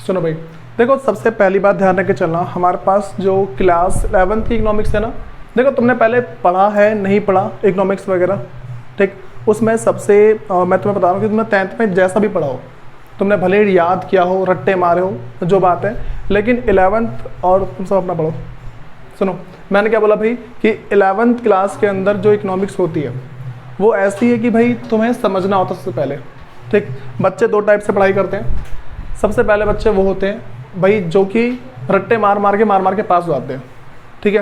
सुनो भाई, देखो सबसे पहली बात ध्यान रख के चलना, हमारे पास जो क्लास 11th की इकोनॉमिक्स है ना, देखो तुमने पहले पढ़ा है नहीं पढ़ा इकोनॉमिक्स वगैरह, ठीक, उसमें सबसे मैं तुम्हें बता रहा हूँ कि तुमने 10th में जैसा भी पढ़ा हो, तुमने भले ही याद किया हो, रट्टे मारे हो, जो बात है, लेकिन 11th और तुम सब अपना पढ़ो। सुनो, मैंने क्या बोला भाई कि 11th क्लास के अंदर जो इकोनॉमिक्स होती है वो ऐसी है कि भाई तुम्हें समझना होता सबसे पहले, ठीक। बच्चे दो टाइप से पढ़ाई करते हैं। सबसे पहले बच्चे वो होते हैं भाई जो कि रट्टे मार मार के पास हो जाते हैं, ठीक है।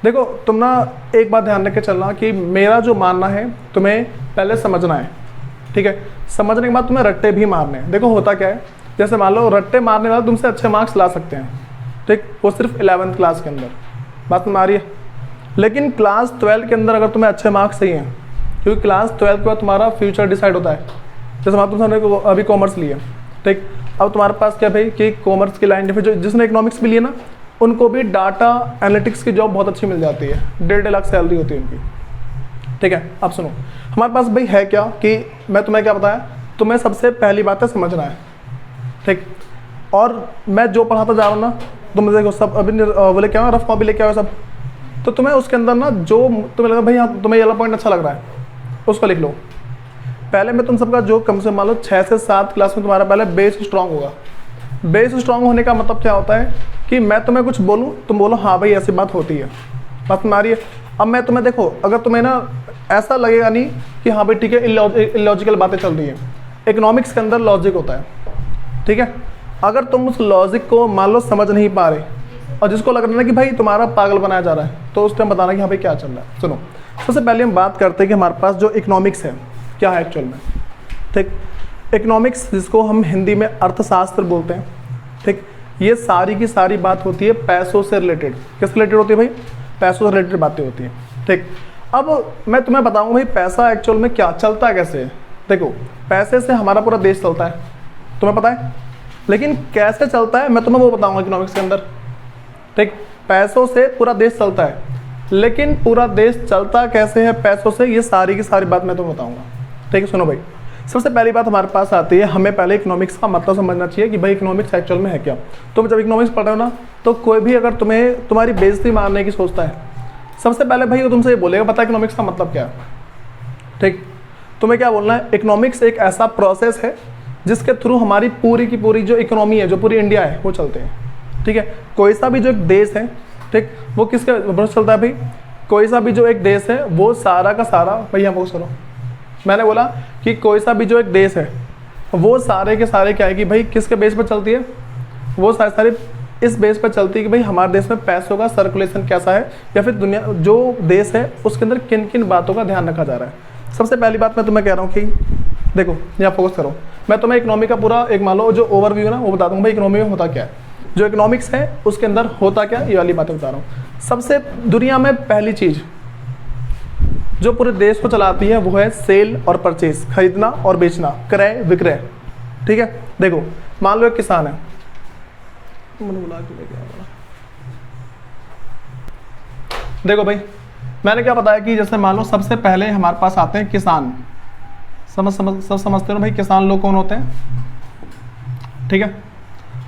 देखो तुम ना एक बात ध्यान रख के चलना कि मेरा जो मानना है तुम्हें पहले समझना है, ठीक है। समझने के बाद तुम्हें रट्टे भी मारने हैं। देखो होता क्या है, जैसे मान लो रट्टे मारने वाले तुमसे अच्छे मार्क्स ला सकते हैं, ठीक, वो सिर्फ 11th क्लास के अंदर, बात में आ रही है। लेकिन क्लास 12 के अंदर अगर तुम्हें अच्छे मार्क्स चाहिए, क्योंकि क्लास 12 के बाद तुम्हारा फ्यूचर डिसाइड होता है। जैसे मान तुमने अभी कॉमर्स लिया, ठीक, अब तुम्हारे पास क्या भाई कि कॉमर्स की लाइन, फिर जो जिसने इकोनॉमिक्स भी लिया ना, उनको भी डाटा एनालिटिक्स की जॉब बहुत अच्छी मिल जाती है, 1.5 लाख सैलरी होती है उनकी, ठीक है। अब सुनो, हमारे पास भाई है क्या कि मैं तुम्हें क्या बताया, तुम्हें सबसे पहली बात है समझना है, ठीक। और मैं जो पढ़ाता जा रहा हूँ ना, तुम देखो सब अभी बोले क्या रफ कॉपी लेके आओ सब, तो तुम्हें उसके अंदर ना जो तुम्हें लगा भाई हाँ तुम्हें ये वाला पॉइंट अच्छा लग रहा है उसको लिख लो। पहले मैं तुम सबका जो कम से मान लो 6 से 7 क्लास में तुम्हारा पहले बेस स्ट्रांग होगा। बेस स्ट्रांग होने का मतलब क्या होता है कि मैं तुम्हें कुछ बोलूँ, तुम बोलो हाँ भाई ऐसी बात होती है, बात में आ रही है। अब मैं तुम्हें देखो, अगर तुम्हें ना ऐसा लगेगा नहीं कि हाँ भाई ठीक है इलॉजिकल बातें चल रही है, इकोनॉमिक्स के अंदर लॉजिक होता है, ठीक है। अगर तुम उस लॉजिक को मान लो समझ नहीं पा रहे और जिसको लग रहा है कि भाई तुम्हारा पागल बनाया जा रहा है, तो उस टाइम बताना कि हाँ भाई क्या चल रहा है। सुनो, सबसे पहले हम बात करते हैं कि हमारे पास जो इकोनॉमिक्स है क्या है एक्चुअल में, ठीक। इकोनॉमिक्स जिसको हम हिंदी में अर्थशास्त्र बोलते हैं, ठीक, ये सारी की सारी बात होती है पैसों से रिलेटेड। किससे रिलेटेड होती है भाई? पैसों से रिलेटेड बातें होती हैं, ठीक। अब मैं तुम्हें बताऊंगा भाई पैसा एक्चुअल में क्या चलता है, कैसे है। देखो पैसे से हमारा पूरा देश चलता है, तुम्हें पता है, लेकिन कैसे चलता है मैं तुम्हें वो बताऊंगा इकोनॉमिक्स के अंदर, ठीक। पैसों से पूरा देश चलता है, लेकिन पूरा देश चलता कैसे है पैसों से, ये सारी की सारी बात मैं तुम्हें बताऊंगा, ठीक है। सुनो भाई, सबसे पहली बात हमारे पास आती है, हमें पहले इकोनॉमिक्स का मतलब समझना चाहिए कि भाई इकोनॉमिक्स एक्चुअल में है क्या। तुम जब इकोनॉमिक्स पढ़ रहे हो ना, तो कोई भी अगर तुम्हें तुम्हारी बेइज्जती मारने की सोचता है, सबसे पहले भाई वो तुमसे ये बोलेगा पता है इकोनॉमिक्स का मतलब क्या है, ठीक। तुम्हें क्या बोलना है, इकोनॉमिक्स एक ऐसा प्रोसेस है जिसके थ्रू हमारी पूरी की पूरी जो इकोनॉमी है, जो पूरी इंडिया है, वो चलते हैं, ठीक है। कोई सा भी जो एक देश है, ठीक, वो किसके भरोसे चलता है भाई? कोई सा भी जो एक देश है वो सारा का सारा, भैया फोकस करो, मैंने बोला कि कोई सा भी जो एक देश है वो सारे के सारे क्या है कि भाई किसके बेस पर चलती है, वो सारे सारे इस बेस पर चलती है कि भाई हमारे देश में पैसों का सर्कुलेशन कैसा है, या फिर दुनिया जो देश है उसके अंदर किन किन बातों का ध्यान रखा जा रहा है। सबसे पहली बात मैं तुम्हें कह रहा हूँ कि देखो यहाँ फोकस करो, मैं तुम्हें इकोनॉमी का पूरा एक मान लो जो ओवरव्यू है ना वो बता दूंगा भाई इकोनॉमी में होता क्या है, जो इकोनॉमिक्स है उसके अंदर होता क्या, ये वाली बातें बता रहा हूँ। सबसे दुनिया में पहली चीज जो पूरे देश को चलाती है वो है सेल और परचेज, खरीदना और बेचना, क्रय विक्रय, ठीक है। देखो मान लो एक किसान है, देखो भाई मैंने क्या बताया कि जैसे मान लो सबसे पहले हमारे पास आते हैं किसान, सब समझते हो भाई किसान लोग कौन होते हैं, ठीक है।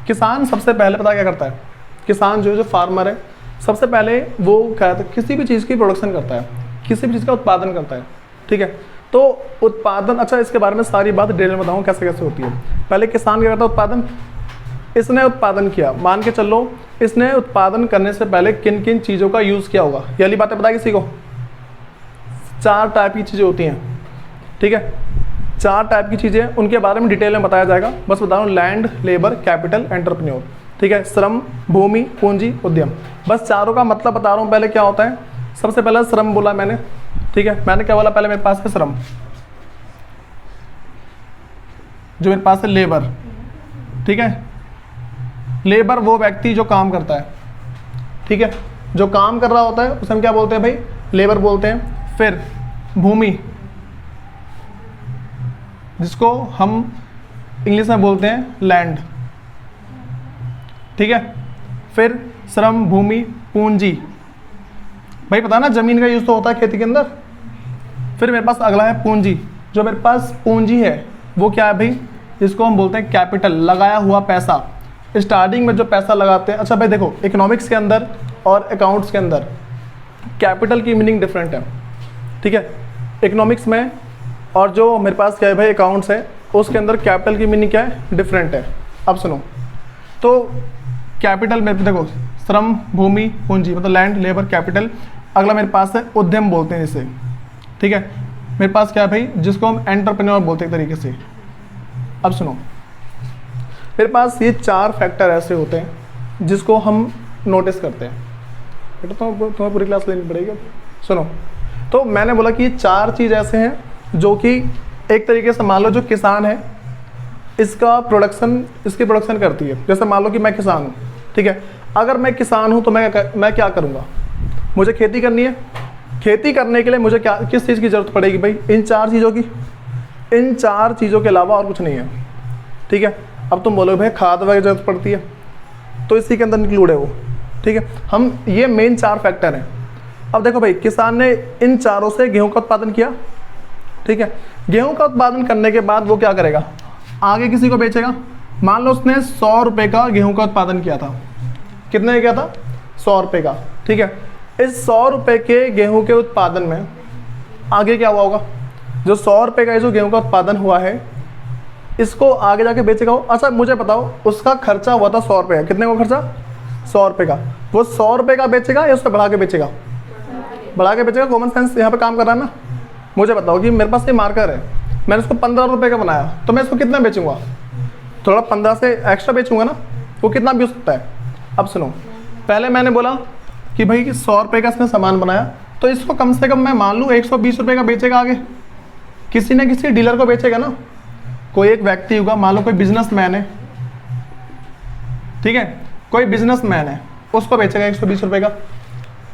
किसान सबसे पहले पता क्या करता है, किसान जो फार्मर है सबसे पहले वो क्या है, किसी भी चीज़ की प्रोडक्शन करता है, किसी भी चीज़ का उत्पादन करता है, ठीक है। तो उत्पादन, अच्छा इसके बारे में सारी बात डिटेल में बताऊँ कैसे कैसे होती है। पहले किसान क्या करता है, उत्पादन, इसने उत्पादन किया, मान के चलो इसने उत्पादन करने से पहले किन किन चीज़ों का यूज़ किया होगा, ये वाली बातें बताया किसी को। 4 टाइप की चीज़ें होती हैं, ठीक है, 4 टाइप की चीज़ें, उनके बारे में डिटेल में बताया जाएगा। बस बता रहा हूँ, लैंड, लेबर, कैपिटल, एंटरप्रेन्योर, ठीक है, श्रम, भूमि, पूंजी, उद्यम, बस चारों का मतलब बता रहा हूँ। पहले क्या होता है, सबसे पहले श्रम बोला मैंने, ठीक है, मैंने क्या बोला पहले, मेरे पास है श्रम, जो मेरे पास है लेबर, ठीक है। लेबर वो व्यक्ति जो काम करता है, ठीक है, जो काम कर रहा होता है उसे हम क्या बोलते हैं भाई, लेबर बोलते हैं। फिर भूमि, जिसको हम इंग्लिश में बोलते हैं लैंड, ठीक है। फिर श्रम, भूमि, पूंजी, भाई पता ना जमीन का यूज तो होता है खेती के अंदर। फिर मेरे पास अगला है पूंजी, जो मेरे पास पूंजी है वो क्या है भाई, जिसको हम बोलते हैं कैपिटल, लगाया हुआ पैसा। स्टार्टिंग में जो पैसा लगाते हैं, अच्छा भाई देखो इकोनॉमिक्स के अंदर और अकाउंट्स के अंदर कैपिटल की मीनिंग डिफरेंट है, ठीक है। इकोनॉमिक्स में और जो मेरे पास क्या है भाई अकाउंट्स है, उसके अंदर कैपिटल की मीनिंग क्या है, डिफरेंट है। अब सुनो, तो कैपिटल में देखो श्रम, भूमि, पूंजी, मतलब लैंड, लेबर, कैपिटल। अगला मेरे पास है उद्यम बोलते हैं इसे, ठीक है। मेरे पास क्या है भाई, जिसको हम एंटरप्रेन्योर बोलते हैं एक तरीके से। अब सुनो, मेरे पास ये 4 फैक्टर ऐसे होते हैं जिसको हम नोटिस करते हैं। बेटा तुम्हें पूरी क्लास लेनी पड़ेगी। सुनो, तो मैंने बोला कि ये 4 चीज़ ऐसे हैं जो कि एक तरीके से मान लो जो किसान है इसका प्रोडक्शन, इसकी प्रोडक्शन करती है। जैसे मान लो कि मैं किसान हूँ, ठीक है। अगर मैं किसान हूँ तो मैं क्या करूँगा, मुझे खेती करनी है। खेती करने के लिए मुझे क्या, किस चीज़ की ज़रूरत पड़ेगी भाई, इन 4 चीज़ों की। इन 4 चीज़ों के अलावा और कुछ नहीं है, ठीक है। अब तुम बोलोगे भाई खाद वगैरह जरूरत पड़ती है, तो इसी के अंदर इंक्लूड है वो, ठीक है। हम ये मेन 4 फैक्टर हैं। अब देखो भाई, किसान ने इन चारों से गेहूं का उत्पादन किया, ठीक है। गेहूं का उत्पादन करने के बाद वो क्या करेगा, आगे किसी को बेचेगा। मान लो उसने 100 रुपये का गेहूं का उत्पादन किया था। कितने का किया था, 100 रुपये का, ठीक है। इस 100 रुपये के गेहूं के उत्पादन में आगे क्या हुआ होगा, जो 100 रुपये का जो गेहूं का उत्पादन हुआ है इसको आगे जाके बेचेगा वो। अच्छा मुझे बताओ, उसका खर्चा हुआ था 100 रुपये का, कितने का खर्चा, 100 रुपये का। वो 100 रुपये का बेचेगा या उससे बढ़ा के बेचेगा, बढ़ा के बेचेगा। कॉमन सेंस यहाँ पे काम कर रहा है ना। मुझे बताओ कि मेरे पास ये मार्कर है, मैंने उसको 15 रुपये का बनाया, तो मैं इसको कितना बेचूंगा, थोड़ा 15 से एक्स्ट्रा बेचूंगा ना, वो कितना भी हो सकता है। अब सुनो, पहले मैंने बोला कि भाई 100 रुपये का इसने सामान बनाया, तो इसको कम से कम मैं मान लूँ 120 रुपये का बेचेगा। आगे किसी न किसी डीलर को बेचेगा ना, कोई एक व्यक्ति होगा, मान लो कोई बिजनेसमैन है, ठीक है, कोई बिजनेसमैन है, उसको बेचेगा 120 रुपये का।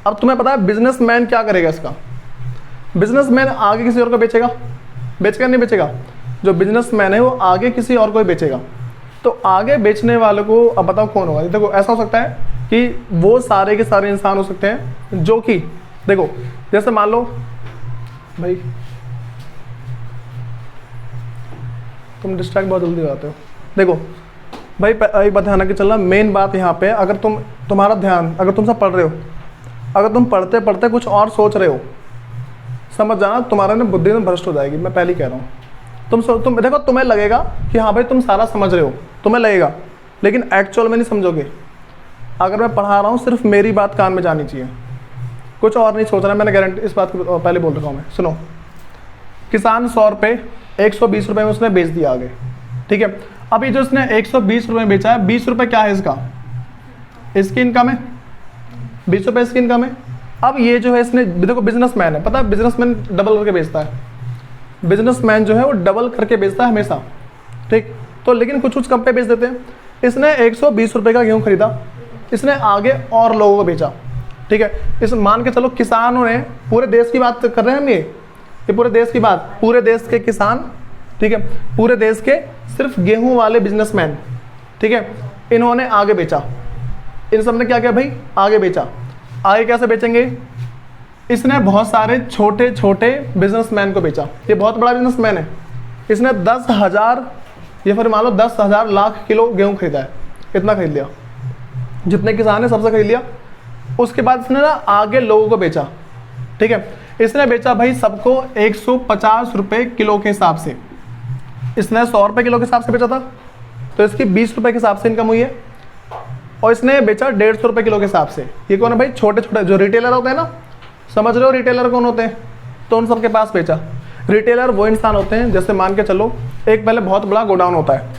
अब तुम्हें पता है बिजनेसमैन क्या करेगा, इसका बिजनेसमैन आगे किसी और को बेचेगा, बेचेगा नहीं बेचेगा, जो बिजनेसमैन है वो आगे किसी और को बेचेगा। तो आगे बेचने वालों को अब बताओ कौन होगा। देखो ऐसा हो सकता है कि वो सारे के सारे इंसान हो सकते हैं जो कि, देखो जैसे मान लो भाई तुम डिस्ट्रैक्ट बहुत जल्दी हो जाते हो। देखो भाई एक बात ध्यान रख के चलना, मेन बात यहाँ पे, अगर तुम्हारा ध्यान, अगर तुम सब पढ़ रहे हो, अगर तुम पढ़ते पढ़ते कुछ और सोच रहे हो, समझ जाना तुम्हारा ना बुद्धि में भ्रष्ट हो जाएगी। मैं पहले कह रहा हूँ, तुम देखो तुम्हें लगेगा कि हाँ भाई तुम सारा समझ रहे हो, तुम्हें लगेगा, लेकिन एक्चुअल में नहीं समझोगे। अगर मैं पढ़ा रहा हूँ सिर्फ मेरी बात कान में जानी चाहिए, कुछ और नहीं सोचना। मैंने गारंटी इस बात को पहले बोल रखा हूँ मैं। सुनो, किसान 100 रुपये 120 रुपये में उसने बेच दिया आगे, ठीक है। अभी जो उसने 120 रुपये में बेचा है, 20 रुपये क्या है इसका, इसकी इनकम है, 20 रुपये इसकी इनकम है। अब ये जो है इसने, देखो बिजनेसमैन है, पता है बिजनेसमैन डबल करके बेचता है, बिजनेसमैन जो है वो डबल करके बेचता है हमेशा, ठीक। तो लेकिन कुछ कम पे बेच देते हैं। इसने 120 रुपये का गेहूँ खरीदा, इसने आगे और लोगों को बेचा, ठीक है। इस मान के चलो किसानों ने, पूरे देश की बात कर रहे हैं हम, ये पूरे देश की बात, पूरे देश के किसान, ठीक है, पूरे देश के सिर्फ गेहूं वाले बिजनेसमैन, ठीक है, इन्होंने आगे बेचा। इन सब ने क्या किया भाई, आगे बेचा। आगे कैसे बेचेंगे, इसने बहुत सारे छोटे छोटे बिजनेसमैन को बेचा। ये बहुत बड़ा बिजनेसमैन है, इसने 10,000 या फिर मान लो 10,000 लाख किलो गेहूं खरीदा है, इतना खरीद लिया, जितने किसान है सबसे खरीद लिया। उसके बाद इसने ना आगे लोगों को बेचा, ठीक है। इसने बेचा भाई सबको 150 रुपये किलो के हिसाब से। इसने 100 रुपये किलो के हिसाब से बेचा था, तो इसकी 20 रुपये के हिसाब से इनकम हुई है। और इसने बेचा 150 रुपये किलो के हिसाब से। ये कौन है भाई, छोटे छोटे जो रिटेलर होते हैं ना, समझ रहे हो रिटेलर कौन होते हैं, तो उन सबके पास बेचा। रिटेलर वो इंसान होते हैं, जैसे मान के चलो एक पहले बहुत बड़ा गोडाउन होता है,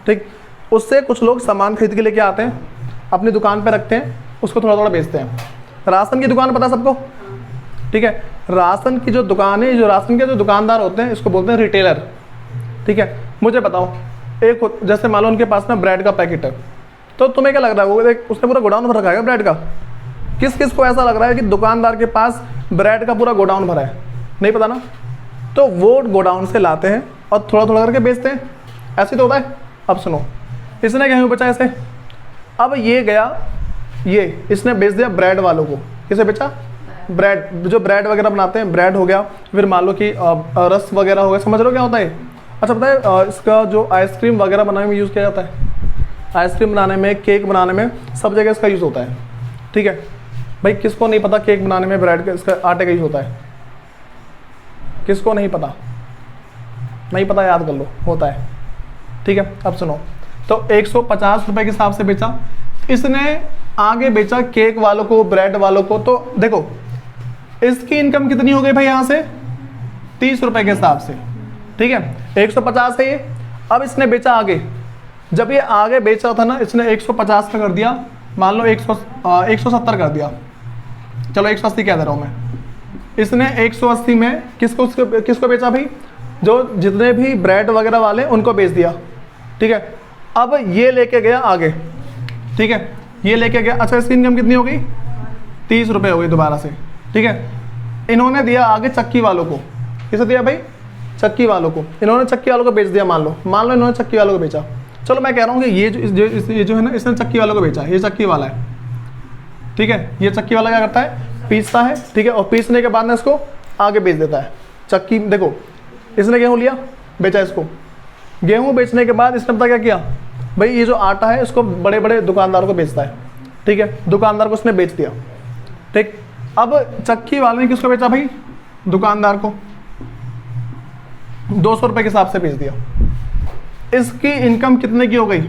ठीक, उससे कुछ लोग सामान खरीद के लेके आते हैं, अपनी दुकान पे रखते हैं, उसको थोड़ा थोड़ा बेचते हैं। राशन की दुकान पता सबको, ठीक है, राशन की जो दुकान है, जो राशन के जो दुकानदार होते हैं, इसको बोलते हैं रिटेलर, ठीक है। मुझे बताओ, एक जैसे मान लो उनके पास ना ब्रेड का पैकेट है, तो तुम्हें क्या लग रहा है, वो उसने पूरा गोडाउन भर रखा है ब्रेड का? किस किस को ऐसा लग रहा है कि दुकानदार के पास ब्रेड का पूरा गोडाउन भरा है? नहीं पता ना। तो वो गोडाउन से लाते हैं और थोड़ा थोड़ा करके बेचते हैं, ऐसे तो होता है। अब सुनो, इसने गेहूँ बेचा ऐसे, अब ये गया, ये इसने बेच दिया ब्रेड वालों को। किसे बेचा? ब्रेड, जो ब्रेड वगैरह बनाते हैं, ब्रेड हो गया, फिर मान लो कि रस वगैरह हो गया, समझ लो क्या होता है। अच्छा पता है इसका जो आइसक्रीम वगैरह बनाने में यूज़ किया जाता है, आइसक्रीम बनाने में, केक बनाने में, सब जगह इसका यूज़ होता है। ठीक है भाई, किसको नहीं पता केक बनाने में ब्रेड का, इसका आटे का यूज़ होता है? किसको नहीं पता? नहीं पता, याद कर लो, होता है। ठीक है, अब सुनो, तो 150 रुपए के हिसाब से बेचा इसने, आगे बेचा केक वालों को, ब्रेड वालों को। तो देखो इसकी इनकम कितनी हो गई भाई यहाँ से? 30 रुपए के हिसाब से। ठीक है, 150 है ये। अब इसने बेचा आगे, जब ये आगे बेच रहा था ना, इसने 150 का कर दिया, मान लो 170 कर दिया, चलो 180 कह दे रहा हूँ मैं। इसने 180 में किसको किसको बेचा भाई? जो जितने भी ब्रेड वगैरह वाले उनको बेच दिया। ठीक है, अब ये लेके गया आगे। ठीक है, ये लेके गया, अच्छा इसकी इनकम कितनी हो गई? 30 रुपए हो गई दोबारा से। ठीक है, इन्होंने दिया आगे चक्की वालों को। किसे दिया भाई? चक्की वालों को। इन्होंने चक्की वालों को बेच दिया, मान लो इन्होंने चक्की वालों को बेचा। चलो मैं कह रहा हूँ कि ये जो है ना, इसने चक्की वालों को बेचा, ये चक्की वाला है। ठीक है, ये चक्की वाला क्या करता है? पीसता है। ठीक है, और पीसने के बाद में इसको आगे बेच देता है। चक्की, देखो इसने गेहूँ लिया, बेचा इसको। गेहूँ बेचने के बाद इसने पता क्या किया भाई? ये जो आटा है इसको बड़े बड़े दुकानदारों को बेचता है। ठीक है, दुकानदार को उसने बेच दिया। ठीक, अब चक्की वाले ने किसको बेचा भाई? दुकानदार को। 200 रुपए के हिसाब से बेच दिया। इसकी इनकम कितने की हो गई?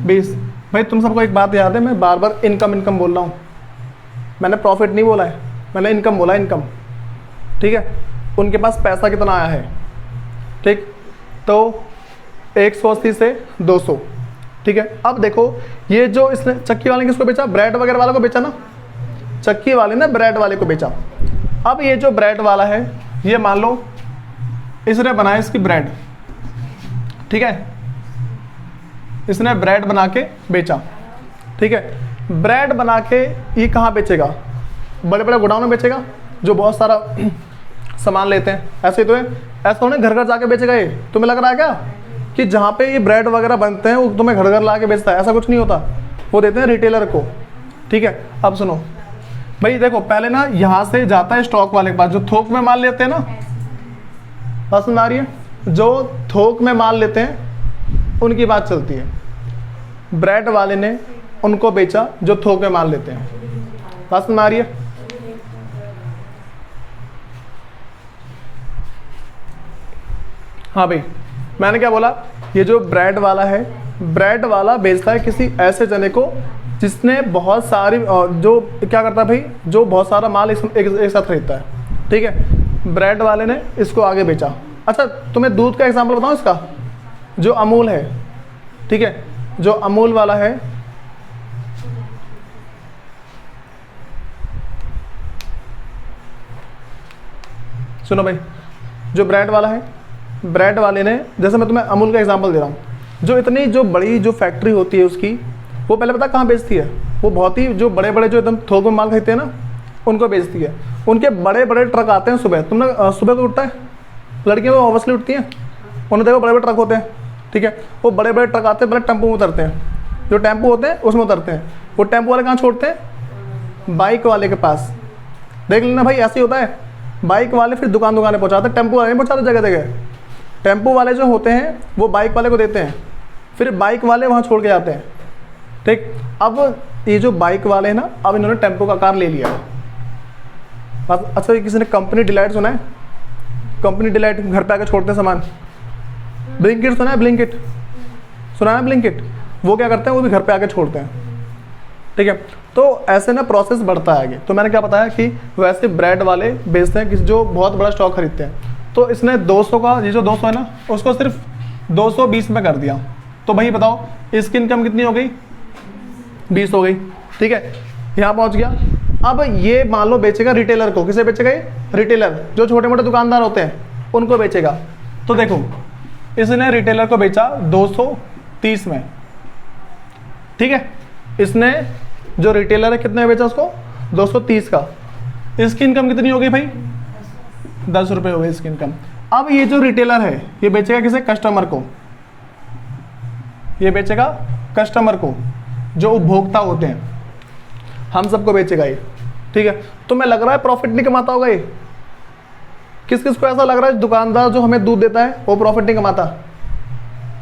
20। भाई तुम सबको एक बात याद है, मैं बार बार इनकम बोल रहा हूँ, मैंने प्रॉफिट नहीं बोला है, मैंने इनकम बोला, इनकम। ठीक है, उनके पास पैसा कितना आया है? ठीक, तो 180 से 200। ठीक है, अब देखो ये जो इसने चक्की वाले ने किसको बेचा? ब्रेड वगैरह वालों को बेचा ना, चक्की वाले ने ब्रेड वाले को बेचा। अब ये जो ब्रेड वाला है, ये मान लो इसने बनाया इसकी ब्रेड। ठीक है, इसने ब्रेड बना के बेचा। ठीक है, ब्रेड बना के ये कहाँ बेचेगा? बड़े बड़े गोडाउन में बेचेगा, जो बहुत सारा सामान लेते हैं। ऐसे ही तो है, ऐसा उन्हें घर घर जाके बेचेगा ये? तुम्हें लग रहा है क्या कि जहाँ पे ये ब्रेड वगैरह बनते हैं वो तुम्हें घर घर ला के बेचता है? ऐसा कुछ नहीं होता, वो देते हैं रिटेलर को। ठीक है, अब सुनो भाई, देखो पहले ना यहाँ से जाता है स्टॉक वाले के पास, जो थोक में माल लेते हैं ना, बात समझ आ रही है? जो थोक में माल लेते हैं उनकी बात चलती है। ब्रेड वाले ने उनको बेचा जो थोक में माल लेते हैं। बात समझ आ रही है? हाँ भाई, मैंने क्या बोला? ये जो ब्रेड वाला है, ब्रेड वाला बेचता है किसी ऐसे जने को जिसने बहुत सारी, जो क्या करता है भाई, जो बहुत सारा माल एक साथ खरीदता है। ठीक है, ब्रेड वाले ने इसको आगे बेचा। अच्छा तुम्हें दूध का एग्जांपल बताऊं इसका, जो अमूल है। ठीक है, जो अमूल वाला है, सुनो भाई, जो ब्रेड वाला है, ब्रेड वाले ने, जैसे मैं तुम्हें अमूल का एग्जांपल दे रहा हूँ, जो इतनी जो बड़ी जो फैक्ट्री होती है उसकी, वो पहले पता कहाँ बेचती है? वो बहुत ही जो बड़े बड़े जो एकदम थोक में माल खरीदते हैं ना, उनको बेचती है। उनके बड़े बड़े ट्रक आते हैं सुबह। तुमने सुबह को उठता है, लड़कियाँ तो ऑब्वियसली उठती हैं, उन्हें देखो बड़े बड़े ट्रक होते हैं। ठीक है, वो बड़े बड़े ट्रक आते हैं, बड़े टेम्पो में उतरते हैं, जो टेम्पो होते हैं उसमें उतरते हैं। वो टेम्पो वाले कहाँ छोड़ते हैं? बाइक वाले के पास। देख लेना भाई, ऐसे ही होता है। बाइक वाले फिर दुकान दुकानें पहुँचाते हैं, टेम्पो वाले नहीं पहुँचाते जगह जगह। टेम्पो वाले जो होते हैं वो बाइक वाले को देते हैं, फिर बाइक वाले वहाँ छोड़ के जाते हैं। ठीक, अब ये जो बाइक वाले हैं ना, अब इन्होंने टेम्पो का कार ले लिया है। अच्छा, किसी ने कंपनी डिलाइट सुना है? कंपनी डिलाइट घर पे आके छोड़ते हैं सामान। ब्लिंकिट सुना है? ब्लिंकिट सुना है? ब्लिंकिट वो क्या करते हैं? वो भी घर पे आके छोड़ते हैं। ठीक है, तो ऐसे ना प्रोसेस बढ़ता है आगे। तो मैंने क्या बताया कि वैसे ब्रेड वाले बेचते हैं कि जो बहुत बड़ा स्टॉक खरीदते हैं। तो इसने 200 का, ये जो 200 है ना, उसको सिर्फ 220 में कर दिया। तो भाई बताओ इसकी इनकम कितनी हो गई? 20 हो गई। ठीक है, यहाँ पहुँच गया। अब ये मान लो बेचेगा रिटेलर को। किसे बेचेगा ये? रिटेलर, जो छोटे मोटे दुकानदार होते हैं उनको बेचेगा। तो देखो इसने रिटेलर को बेचा 230 में। ठीक है, इसने जो रिटेलर है कितने बेचा उसको? 230 का। इसकी इनकम कितनी हो गई भाई? 10 रुपये हो गई इसकी इनकम। अब ये जो रिटेलर है ये बेचेगा किसे? कस्टमर को। ये बेचेगा कस्टमर को, जो उपभोक्ता होते हैं, हम सबको बेचेगा ये। ठीक है, तुम्हें लग रहा है प्रॉफिट नहीं कमाता होगा ये? किस किस को ऐसा लग रहा है दुकानदार जो हमें दूध देता है वो प्रॉफिट नहीं कमाता?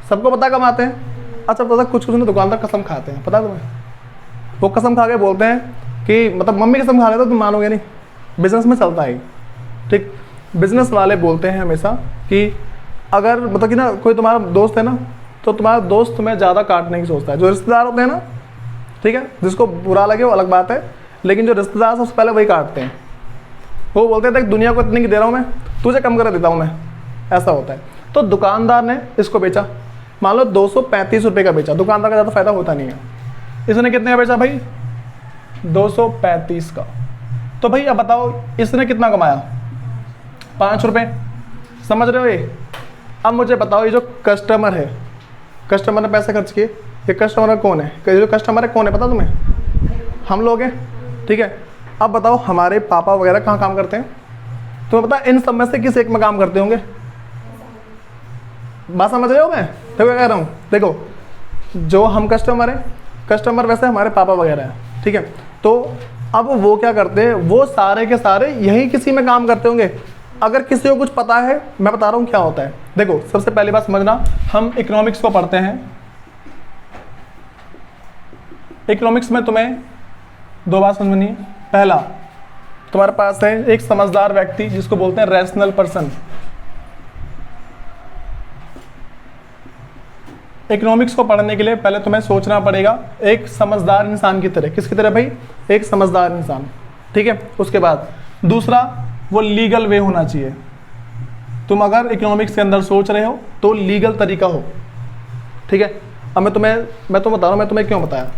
सबको पता कमाते हैं। अच्छा पता, कुछ कुछ ना दुकानदार कसम खाते हैं, पता है तुम्हें? वो कसम खा के बोलते हैं कि मतलब मम्मी कसम खा लेते, तुम मानोगे नहीं, बिजनेस में चलता है, ठीक। बिजनेस वाले बोलते हैं हमेशा कि अगर मतलब कि ना कोई तुम्हारा दोस्त है ना, तो तुम्हारा दोस्त तुम्हें ज़्यादा काटने की सोचता है। जो रिश्तेदार होते हैं ना, ठीक है, जिसको बुरा लगे वो अलग बात है, लेकिन जो रिश्तेदार सबसे पहले वही काटते हैं। वो बोलते थे दुनिया को इतनी की दे रहा हूँ मैं, तुझे कम कर देता हूँ मैं, ऐसा होता है। तो दुकानदार ने इसको बेचा, मान लो 235 रुपये का बेचा, दुकानदार का ज़्यादा फायदा होता नहीं है। इसने कितने का बेचा भाई? 235 का। तो भाई अब बताओ इसने कितना कमाया? 5 रुपये। समझ रहे हो ये? अब मुझे बताओ, ये जो कस्टमर है, कस्टमर ने पैसे खर्च किए, ये कस्टमर कौन है? जो कस्टमर है कौन है पता तुम्हें? हम लोग हैं, ठीक है। अब बताओ हमारे पापा वगैरह कहाँ काम करते हैं? तुम्हें पता है इन सब में से किस एक में काम करते होंगे? बात समझ रहे हो? मैं देखो क्या कह रहा हूँ, देखो जो हम कस्टमर हैं, कस्टमर वैसे हमारे पापा वगैरह हैं, ठीक है। तो अब वो क्या करते हैं, वो सारे के सारे यही किसी में काम करते होंगे। अगर किसी को कुछ पता है, मैं बता रहा हूँ क्या होता है। देखो सबसे पहली बात समझना, हम इकोनॉमिक्स को पढ़ते हैं। इकोनॉमिक्स में तुम्हें दो बात समझनी है। पहला, तुम्हारे पास है एक समझदार व्यक्ति जिसको बोलते हैं रैशनल पर्सन। इकोनॉमिक्स को पढ़ने के लिए पहले तुम्हें सोचना पड़ेगा एक समझदार इंसान की तरह। किसकी तरह भाई? एक समझदार इंसान, ठीक है। उसके बाद दूसरा, वो लीगल वे होना चाहिए। तुम अगर इकोनॉमिक्स के अंदर सोच रहे हो तो लीगल तरीका हो, ठीक है। अब मैं बता रहा हूँ, मैं तुम्हें क्यों बताया।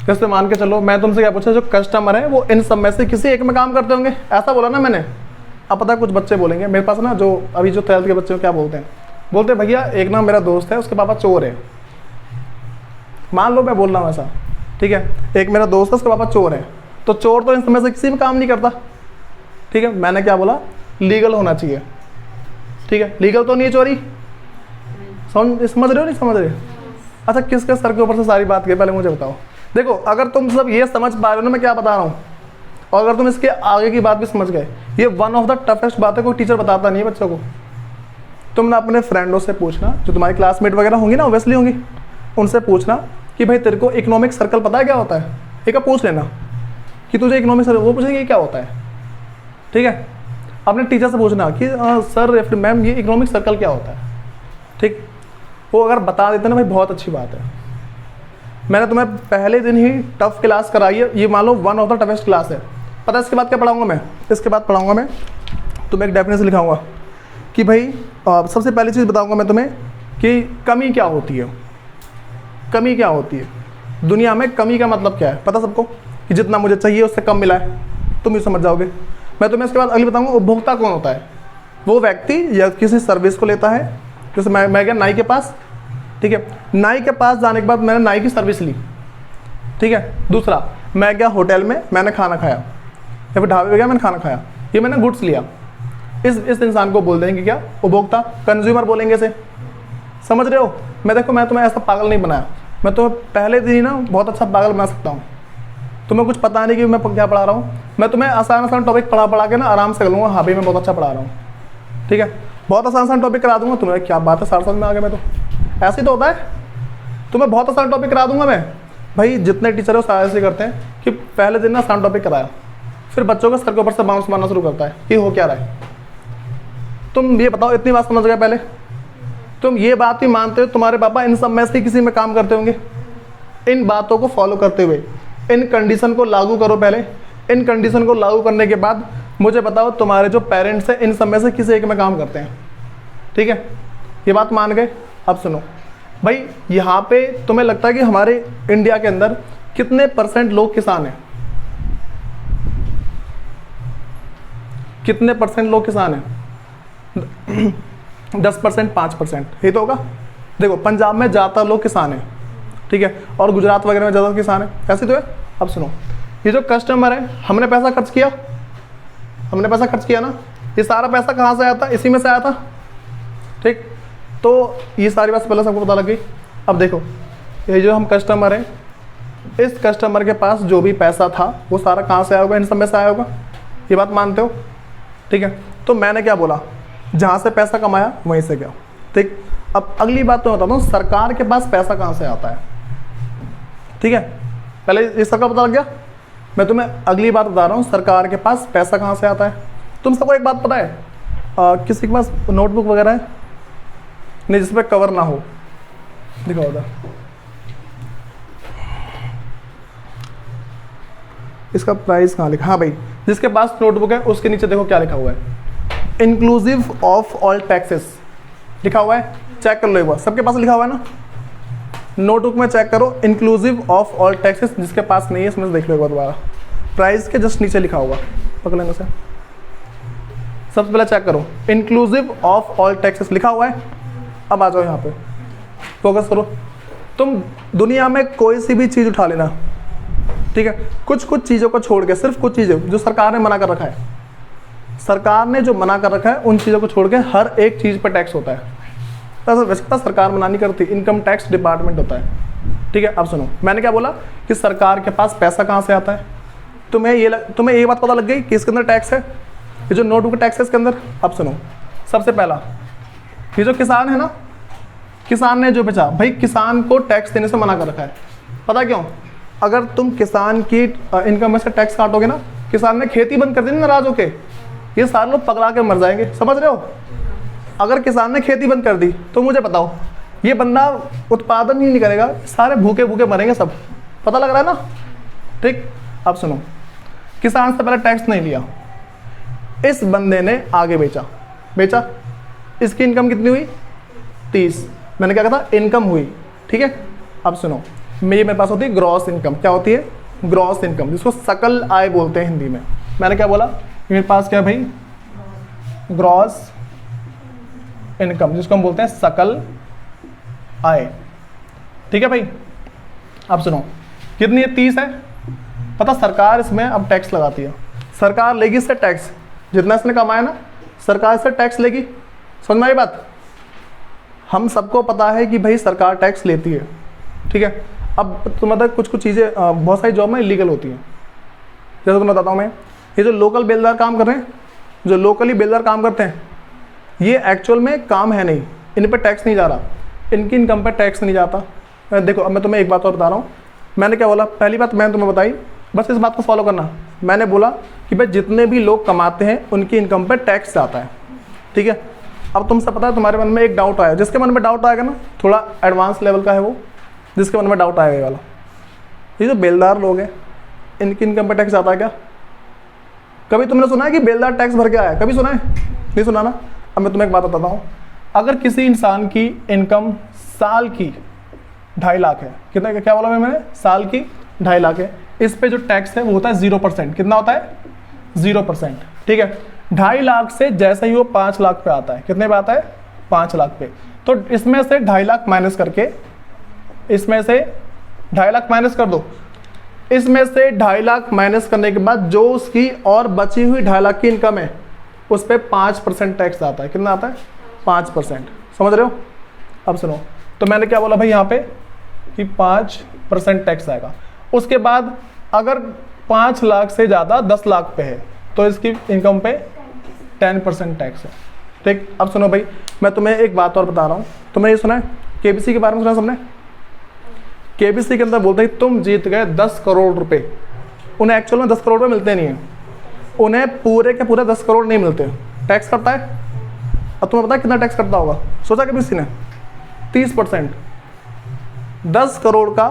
जैसे मान के चलो मैं तुमसे क्या पूछा, जो कस्टमर है वो इन सब में से किसी एक में काम करते होंगे, ऐसा बोला ना मैंने। अब पता है कुछ बच्चे बोलेंगे मेरे पास ना, जो अभी जो 12th के बच्चे क्या बोलते हैं, बोलते भैया एक ना मेरा दोस्त है, उसके पापा चोर है। मान लो मैं बोल रहा हूँ ऐसा, ठीक है, एक मेरा दोस्त है उसके पापा चोर है, तो चोर तो इन सब में से किसी में काम नहीं करता, ठीक है। मैंने क्या बोला? लीगल होना चाहिए, ठीक है। लीगल तो नहीं है चोरी, समझ रहे हो नहीं समझ रहे? अच्छा किसके सर के ऊपर से सारी बात की, पहले मुझे बताओ। देखो अगर तुम सब ये समझ पा रहे हो ना मैं क्या बता रहा हूँ, और अगर तुम इसके आगे की बात भी समझ गए, ये वन ऑफ द टफेस्ट बात है, कोई टीचर बताता नहीं है बच्चों को। तुम ना अपने फ्रेंडों से पूछना, जो तुम्हारी क्लासमेट वगैरह होंगी ना, ऑब्वियसली होंगी, उनसे पूछना कि भाई तेरे को इकोनॉमिक सर्कल पता है क्या होता है? एक पूछ लेना कि तुझे इकोनॉमिक सर्कल, वो पूछेंगे क्या होता है, ठीक है। अपने टीचर से पूछना कि सर मैम ये इकोनॉमिक सर्कल क्या होता है, ठीक। वो अगर बता देते ना भाई बहुत अच्छी बात है। मैंने तुम्हें पहले दिन ही टफ क्लास कराई है, ये मान लो one of the toughest class है। पता है इसके बाद क्या पढ़ाऊंगा मैं? इसके बाद पढ़ाऊंगा मैं तुम्हें एक डेफिनेशन लिखाऊंगा कि भाई सबसे पहली चीज़ बताऊंगा मैं तुम्हें कि कमी क्या होती है। कमी क्या होती है दुनिया में? कमी का मतलब क्या है पता सबको? कि जितना मुझे चाहिए उससे कम मिला है, तुम ये समझ जाओगे। मैं तुम्हें इसके बाद अगली बताऊंगा उपभोक्ता कौन होता है। वो व्यक्ति या किसी सर्विस को लेता है, जैसे मैं गया नाई के पास, ठीक है, नाई के पास जाने के बाद मैंने नाई की सर्विस ली, ठीक है। दूसरा, मैं गया होटल में, मैंने खाना खाया, या फिर ढाबे पे गया मैंने खाना खाया, ये मैंने गुड्स लिया। इस इंसान को बोल देंगे क्या? उपभोक्ता, कंज्यूमर बोलेंगे इसे। समझ रहे हो? मैं तुम्हें ऐसा पागल नहीं बनाया, मैं तुम्हें पहले दिन ही ना बहुत अच्छा पागल बना सकता हूँ। तुम्हें कुछ पता नहीं कि मैं क्या पढ़ा रहा हूँ, मैं तुम्हें आसान टॉपिक पढ़ा के ना आराम से कर लूँगा, हाँ भाई मैं बहुत अच्छा पढ़ा रहा हूँ, ठीक है। बहुत आसान टॉपिक करा दूंगा तुम्हें, क्या बात है, 4 साल में आ गया मैं तो, ऐसे ही तो होता है। तुम्हें बहुत आसान टॉपिक करा दूंगा मैं। भाई जितने टीचर है वो सारे ऐसे करते हैं कि पहले दिन ना आसान टॉपिक कराया, फिर बच्चों को सर के ऊपर से बाउंस मारना शुरू करता है कि हो क्या रहा है। तुम ये बताओ, इतनी बात समझ गए पहले? तुम ये बात भी मानते हो तुम्हारे पापा इन सब में से किसी में काम करते होंगे? इन बातों को फॉलो करते हुए इन कंडीशन को लागू करो पहले। इन कंडीशन को लागू करने के बाद मुझे बताओ तुम्हारे जो पेरेंट्स हैं इन सब में से किसी एक में काम करते हैं, ठीक है। ये बात मान गए? अब सुनो भाई, यहाँ पे तुम्हें लगता है कि हमारे इंडिया के अंदर कितने % लोग किसान हैं? कितने % लोग किसान हैं? 10%, 5%, ये तो होगा। देखो पंजाब में ज़्यादातर लोग किसान हैं, ठीक है, और गुजरात वगैरह में ज़्यादा किसान है, ऐसे तो है। अब सुनो, ये जो कस्टमर है, हमने पैसा खर्च किया, हमने पैसा खर्च किया ना, ये सारा पैसा कहाँ से आया था? इसी में से आया था, ठीक। तो ये सारी बात पहले सबको पता लग गई। अब देखो, ये जो हम कस्टमर हैं, इस कस्टमर के पास जो भी पैसा था वो सारा कहाँ से आया होगा? इन सब में से आया होगा। ये बात मानते हो? ठीक है। तो मैंने क्या बोला, जहाँ से पैसा कमाया वहीं से गया, ठीक। अब अगली बात तो बताता हूँ, सरकार के पास पैसा कहाँ से आता है, ठीक है। पहले इस सबका पता लग गया। मैं तुम्हें अगली बात बता रहा हूँ, सरकार के पास पैसा कहाँ से आता है। तुम सबको एक बात पता है, किसी के पास नोटबुक वगैरह है नहीं जिस पे कवर ना हो, दिखाओ उधर। इसका प्राइस कहाँ लिखा, हाँ भाई, जिसके पास नोटबुक है उसके नीचे देखो क्या लिखा हुआ है, इंक्लूसिव ऑफ ऑल टैक्सेस लिखा हुआ है। चेक कर लो एक बार, सबके पास लिखा हुआ है ना, नोटबुक में चेक करो, इंक्लूसिव ऑफ ऑल टैक्सेस। जिसके पास नहीं है इसमें देख लो एक बार दोबारा, प्राइस के जस्ट नीचे लिखा हुआ, पकड़ लेने से। सबसे पहले चेक करो, इंक्लूसिव ऑफ ऑल टैक्सेस लिखा हुआ है। अब आ जाओ यहाँ पे, फोकस करो। तुम दुनिया में कोई सी भी चीज़ उठा लेना, ठीक है, कुछ कुछ चीज़ों को छोड़ के, सिर्फ कुछ चीज़ें जो सरकार ने मना कर रखा है, सरकार ने जो मना कर रखा है उन चीज़ों को छोड़ के हर एक चीज़ पर टैक्स होता है। वैसे तो सरकार मना नहीं करती, इनकम टैक्स डिपार्टमेंट होता है, ठीक है। अब सुनो, मैंने क्या बोला कि सरकार के पास पैसा कहाँ से आता है। तुम्हें ये बात पता लग गई कि इसके अंदर टैक्स है, ये जो नोटबुक टैक्स है इसके अंदर। अब सुनो, सबसे पहला ये जो किसान है ना, किसान ने जो बेचा, भाई किसान को टैक्स देने से मना कर रखा है। पता क्यों? अगर तुम किसान की इनकम में से टैक्स काटोगे ना, किसान ने खेती बंद कर दी ना नाराज होके, ये सारे लोग पकड़ा के मर जाएंगे, समझ रहे हो। अगर किसान ने खेती बंद कर दी तो मुझे बताओ, ये बंदा उत्पादन ही नहीं करेगा, सारे भूखे भूखे मरेंगे सब, पता लग रहा है ना, ठीक। अब सुनो, किसान से पहले टैक्स नहीं लिया, इस बंदे ने आगे बेचा, इसकी इनकम कितनी हुई 30। मैंने क्या कहा था, इनकम हुई, ठीक है। अब सुनो, मेरे पास होती है ग्रॉस इनकम। क्या होती है? ग्रॉस इनकम, जिसको सकल आय बोलते हैं हिंदी में। मैंने क्या बोला, मेरे पास क्या भाई, ग्रॉस इनकम, जिसको हम बोलते हैं सकल आय, ठीक है भाई। अब सुनो, कितनी है 30 है। पता सरकार इसमें अब टैक्स लगाती है, सरकार लेगी इससे टैक्स, जितना इसने कमाया ना सरकार इससे टैक्स लेगी। समझ में आई बात? हम सबको पता है कि भाई सरकार टैक्स लेती है, ठीक है। अब तो मतलब कुछ कुछ चीज़ें बहुत सारी जॉब में इलीगल होती हैं, जैसे तुम्हें बताता हूँ मैं, ये जो लोकल बेलदार काम कर रहे हैं, जो लोकली बेलदार काम करते हैं, ये एक्चुअल में काम है नहीं, इन पर टैक्स नहीं जा रहा, इनकी इनकम पर टैक्स नहीं जाता। देखो अब मैं तुम्हें एक बात और बता रहा हूँ, मैंने क्या बोला, पहली बात मैंने तुम्हें बताई, बस इस बात को फॉलो करना। मैंने बोला कि भाई जितने भी लोग कमाते हैं उनकी इनकम पर टैक्स जाता है, ठीक है। अब तुमसे पता है, तुम्हारे मन में एक डाउट आया, जिसके मन में डाउट आएगा ना, थोड़ा एडवांस लेवल का है वो, जिसके मन में डाउट आएगा ये वाला, ये जो बेलदार लोग हैं इनकी इनकम पर टैक्स आता है क्या? कभी तुमने सुना है कि बेलदार टैक्स भर के आया? कभी सुना है? नहीं सुना ना। अब मैं तुम्हें एक बात बताता हूँ, अगर किसी इंसान की इनकम साल की 2.5 लाख है, कितना, क्या बोला मैंने, साल की 2.5 लाख है, इस पे जो टैक्स है वो होता है 0%। कितना होता है? 0%, ठीक है। 2.5 लाख से जैसे ही वो 5 लाख पे आता है, कितने पे आता है? 5 लाख पे। तो इसमें से 2.5 लाख माइनस करके, इसमें से 2.5 लाख माइनस कर दो, इसमें से 2.5 लाख माइनस करने के बाद जो उसकी और बची हुई 2.5 लाख की इनकम है उस पर 5% टैक्स आता है। कितना आता है? 5%। समझ रहे हो? अब सुनो, तो मैंने क्या बोला भाई यहाँ पे कि 5% टैक्स आएगा। उसके बाद अगर 5 लाख से ज़्यादा 10 लाख पे है तो इसकी इनकम पे 10% टैक्स है, ठीक। अब सुनो भाई, मैं तुम्हें एक बात और बता रहा हूँ, तुमने ये सुना है केबीसी के बारे में? सुना सबने? केबीसी के अंदर बोलते हैं तुम जीत गए 10 करोड़ रुपए। उन्हें एक्चुअल में 10 करोड़ रुपए मिलते नहीं हैं, उन्हें पूरे के पूरे 10 करोड़ नहीं मिलते। टैक्स करता है, अब तुम्हें पता है कितना टैक्स करता होगा? सोचा कभी किसी ने? 30%। 10 करोड़ का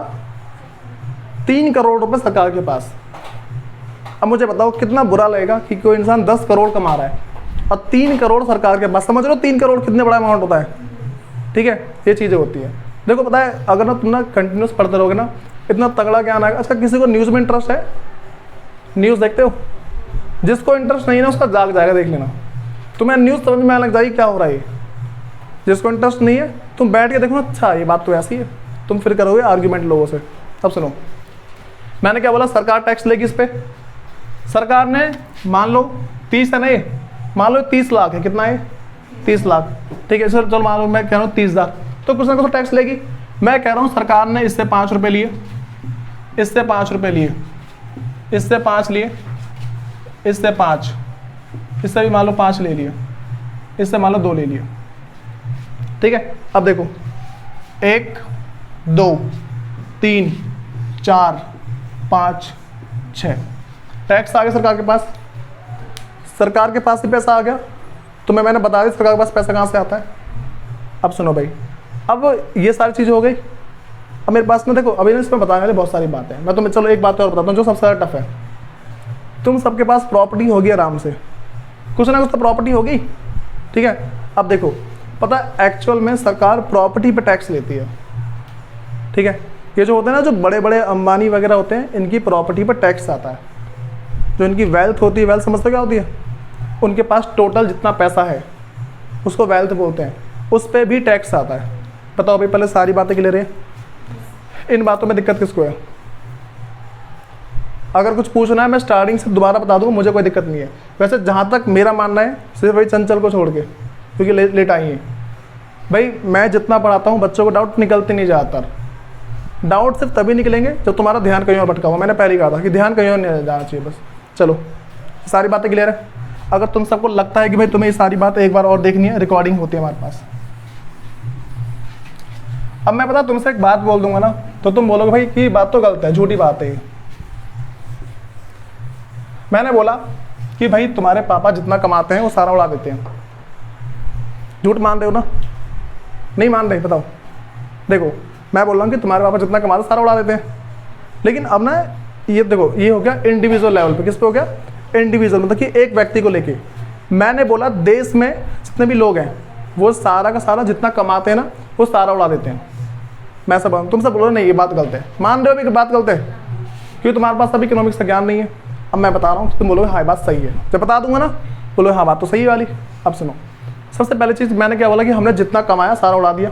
3 करोड़ रुपए सरकार के पास। अब मुझे बताओ कितना बुरा लगेगा कि कोई इंसान 10 करोड़ कमा रहा है और 3 करोड़ सरकार के पास। समझ रहे हो 3 करोड़ कितने बड़ा अमाउंट होता है, ठीक है। ये चीज़ें होती है। देखो पता है, अगर ना तुम ना कंटिन्यूस पढ़ते रहोगे ना, इतना तगड़ा ज्ञान आएगा। अच्छा, किसी को न्यूज़ में इंटरेस्ट है? न्यूज़ देखते हो? जिसको इंटरेस्ट नहीं है ना उसका जाग जाएगा, देख लेना। तुम्हें न्यूज़ समझ में आने लग जाएगी क्या हो रहा है। जिसको इंटरेस्ट नहीं है तुम बैठ के देखो ना, अच्छा ये बात तो ऐसी है, तुम फिर करोगे आर्ग्यूमेंट लोगों से। अब सुनो, मैंने क्या बोला, सरकार टैक्स लेगी इस पर। सरकार ने मान लो 30 है, नहीं मान लो 30 लाख है, कितना है? 30 लाख, ठीक है सर। चलो मान लो मैं कह रहा हूँ 30 लाख, तो कुछ ना कुछ टैक्स लेगी। मैं कह रहा हूँ सरकार ने इससे 5 रुपये लिए, इससे 5 रुपये लिए, इससे 5 लिए, इससे 5, इससे भी मान लो 5 ले लिए, इससे मान लो 2 ले लिए। ठीक है, अब देखो 1 2 3 4 5 6 टैक्स आ गया सरकार के पास। सरकार के पास ही पैसा आ गया, तुम्हें मैंने बता दी सरकार के पास पैसा कहाँ से आता है। अब सुनो भाई, अब ये सारी चीज़ हो गई। अब मेरे पास में देखो, अभी इसमें बताने वाली बहुत सारी बातें हैं। मैं तुम्हें चलो एक बात और बताता हूँ जो सबसे ज़्यादा टफ है। तुम सबके पास प्रॉपर्टी होगी आराम से, कुछ ना कुछ तो प्रॉपर्टी होगी, ठीक है। अब देखो, पता है एक्चुअल में सरकार प्रॉपर्टी पे टैक्स लेती है, ठीक है। ये जो होते हैं ना, जो बड़े बड़े अंबानी वगैरह होते हैं, इनकी प्रॉपर्टी पर टैक्स आता है। जो इनकी वेल्थ होती है, वेल्थ समझते क्या होती है, उनके पास टोटल जितना पैसा है उसको वेल्थ बोलते हैं, उस पर भी टैक्स आता है। बताओ भाई, पहले सारी बातें क्लियर है, इन बातों में दिक्कत किसको है? अगर कुछ पूछना है मैं स्टार्टिंग से दोबारा बता दूंगा, मुझे कोई दिक्कत नहीं है। वैसे जहाँ तक मेरा मानना है, सिर्फ वही चंचल को छोड़ के, क्योंकि लेट आई है भाई, मैं जितना पढ़ाता हूँ बच्चों को डाउट निकलते नहीं ज़्यादातर। डाउट सिर्फ तभी निकलेंगे जब तुम्हारा ध्यान कहीं और भटका हुआ। मैंने पहले ही कहा था कि ध्यान कहीं और नहीं जाना चाहिए। बस चलो, सारी बातें क्लियर है। अगर तुम सबको लगता है कि भाई तुम्हें ये सारी बातें एक बार और देखनी है, रिकॉर्डिंग होती है हमारे पास। अब मैं पता तुमसे एक बात बोल दूंगा ना, तो तुम बोलोगे भाई कि बात तो गलत है, झूठी बात है। मैंने बोला कि भाई तुम्हारे पापा जितना कमाते हैं वो सारा उड़ा देते हैं। झूठ मान रहे हो ना? नहीं मान रहे? बताओ। देखो, मैं बोल रहा हूँ कि तुम्हारे पापा जितना कमाते हैं सारा उड़ा देते हैं, लेकिन अब ना ये देखो, ये हो गया इंडिविजुअल लेवल पे। किस पे हो गया? इंडिविजुअल, मतलब कि एक व्यक्ति को लेके। मैंने बोला देश में जितने भी लोग हैं वो सारा का सारा जितना कमाते हैं ना वो सारा उड़ा देते हैं। मैं सब तुम सब बोलो नहीं ये बात गलत है। मान रहे हो भी बात गलत है क्योंकि तुम्हारे पास अभी इकोनॉमिक्स का ज्ञान नहीं है। अब मैं बता रहा हूँ, तुम बोलोगे हाँ बात सही है। जब बता दूंगा ना बोलो हाँ बात तो सही है वाली। अब सुनो, सबसे पहले चीज़ मैंने क्या बोला कि हमने जितना कमाया सारा उड़ा दिया।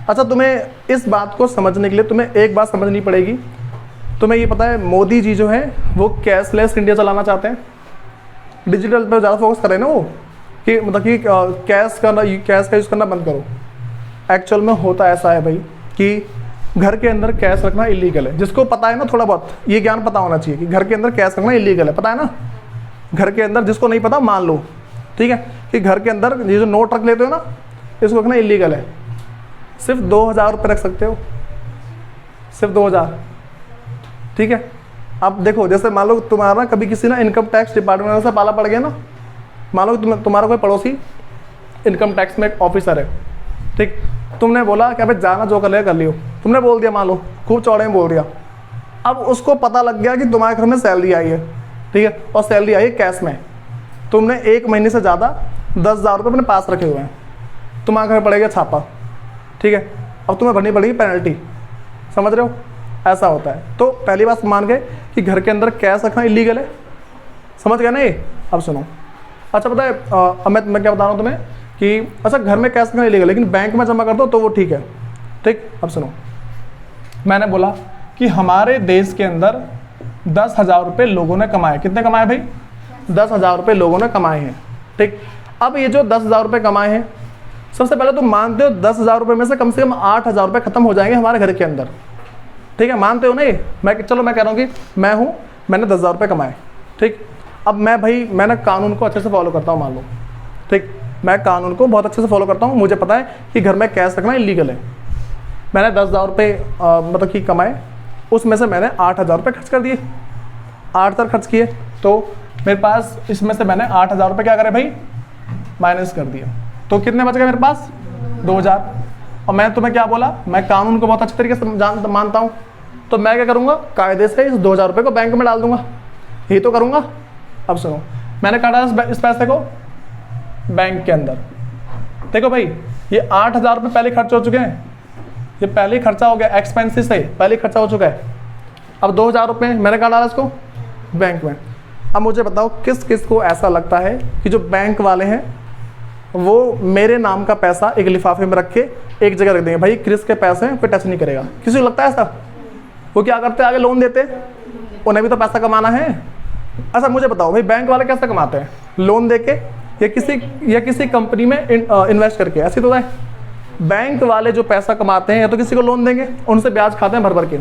अच्छा, तुम्हें इस बात को समझने के लिए तुम्हें एक बात समझनी पड़ेगी। तुम्हें ये पता है मोदी जी जो है वो कैशलेस इंडिया चलाना चाहते हैं, डिजिटल पर ज़्यादा फोकस करें ना वो, कि मतलब कि कैश का यूज़ करना बंद करो। एक्चुअल में होता ऐसा है भाई कि घर के अंदर कैश रखना इलीगल है। जिसको पता है ना, थोड़ा बहुत ये ज्ञान पता होना चाहिए कि घर के अंदर कैश रखना इलीगल है, पता है ना? घर के अंदर, जिसको नहीं पता मान लो, ठीक है, कि घर के अंदर ये जो नोट रख लेते हो ना, इसको रखना इलीगल है। सिर्फ 2000 रुपये रख सकते हो, सिर्फ 2000, ठीक है। अब देखो, जैसे मान लो तुम्हारा कभी किसी ना इनकम टैक्स डिपार्टमेंट से पाला पड़ गया ना, मान लो तुम्हारा कोई पड़ोसी इनकम टैक्स में एक ऑफिसर है, ठीक। तुमने बोला कि अबे जाना जो कर लिया कर लियो, तुमने बोल दिया, मान लो खूब चौड़े में बोल दिया। अब उसको पता लग गया कि तुम्हारे घर में सैलरी आई है, ठीक है, और सैलरी आई है कैश में। तुमने 1 महीने से ज़्यादा 10,000 रुपये अपने पास रखे हुए हैं, तुम्हारे घर पड़ेगा छापा, ठीक है। अब तुम्हें भरनी पड़ेगी पेनल्टी, समझ रहे हो? ऐसा होता है। तो पहली बात मान गए कि घर के अंदर कैश रखना इलीगल है, समझ गया ना ये? अब सुनो, अच्छा पता है अब मैं क्या बता रहा हूँ तुम्हें कि अच्छा घर में कैश रखना इलीगल, लेकिन बैंक में जमा कर दो तो वो ठीक है, ठीक। अब सुनो, मैंने बोला कि हमारे देश के अंदर 10,000 रुपये लोगों ने कमाए। कितने कमाए भाई? 10,000 रुपये लोगों ने कमाए हैं, ठीक। अब ये जो 10,000 रुपये कमाए हैं, सबसे पहले तुम मानते हो 10,000 रुपये में से कम 8,000 रुपये खत्म हो जाएंगे हमारे घर के अंदर, ठीक है, मानते हो ना ये? मैं कह रहा हूँ कि मैं हूँ, मैंने 10,000 रुपये कमाए, ठीक। अब मैंने कानून को अच्छे से फॉलो करता हूँ, मान लो, ठीक। मैं कानून को बहुत अच्छे से फॉलो करता हूँ, मुझे पता है कि घर में कैश रखना इलीगल है। मैंने 10,000 रुपये मतलब कि कमाए, उसमें से मैंने 8,000 रुपये खर्च कर दिए, 8,000 खर्च किए, तो मेरे पास इसमें से मैंने 8,000 रुपये क्या करे भाई? माइनस कर दिया। तो कितने बच गए मेरे पास? 2,000। और मैं तुम्हें क्या बोला, मैं कानून को बहुत अच्छे तरीके से मानता हूँ, तो मैं क्या करूँगा, कायदे से इस 2,000 रुपये को बैंक में डाल दूंगा, यही तो करूँगा। अब सुनो, मैंने काटा इस पैसे को बैंक के अंदर। देखो भाई, ये 8,000 रुपये पहले खर्च हो चुके हैं, ये पहले ही खर्चा हो गया, एक्सपेंसिस है, पहले खर्चा हो चुका है। अब 2,000 रुपये मैंने कहा डाला इसको बैंक में। अब मुझे बताओ किस किस को ऐसा लगता है कि जो बैंक वाले हैं वो मेरे नाम का पैसा एक लिफाफे में रख के एक जगह रख देंगे, भाई क्रिस के पैसे कोई टच नहीं करेगा? किसी को लगता है ऐसा? वो क्या करते, आगे लोन देते, उन्हें भी तो पैसा कमाना है। अच्छा मुझे बताओ भाई, बैंक वाले कैसे कमाते हैं? लोन देके या किसी कंपनी में इन्वेस्ट करके, ऐसी तो है। बैंक वाले जो पैसा कमाते हैं या तो किसी को लोन देंगे, उनसे ब्याज खाते हैं भर भर के,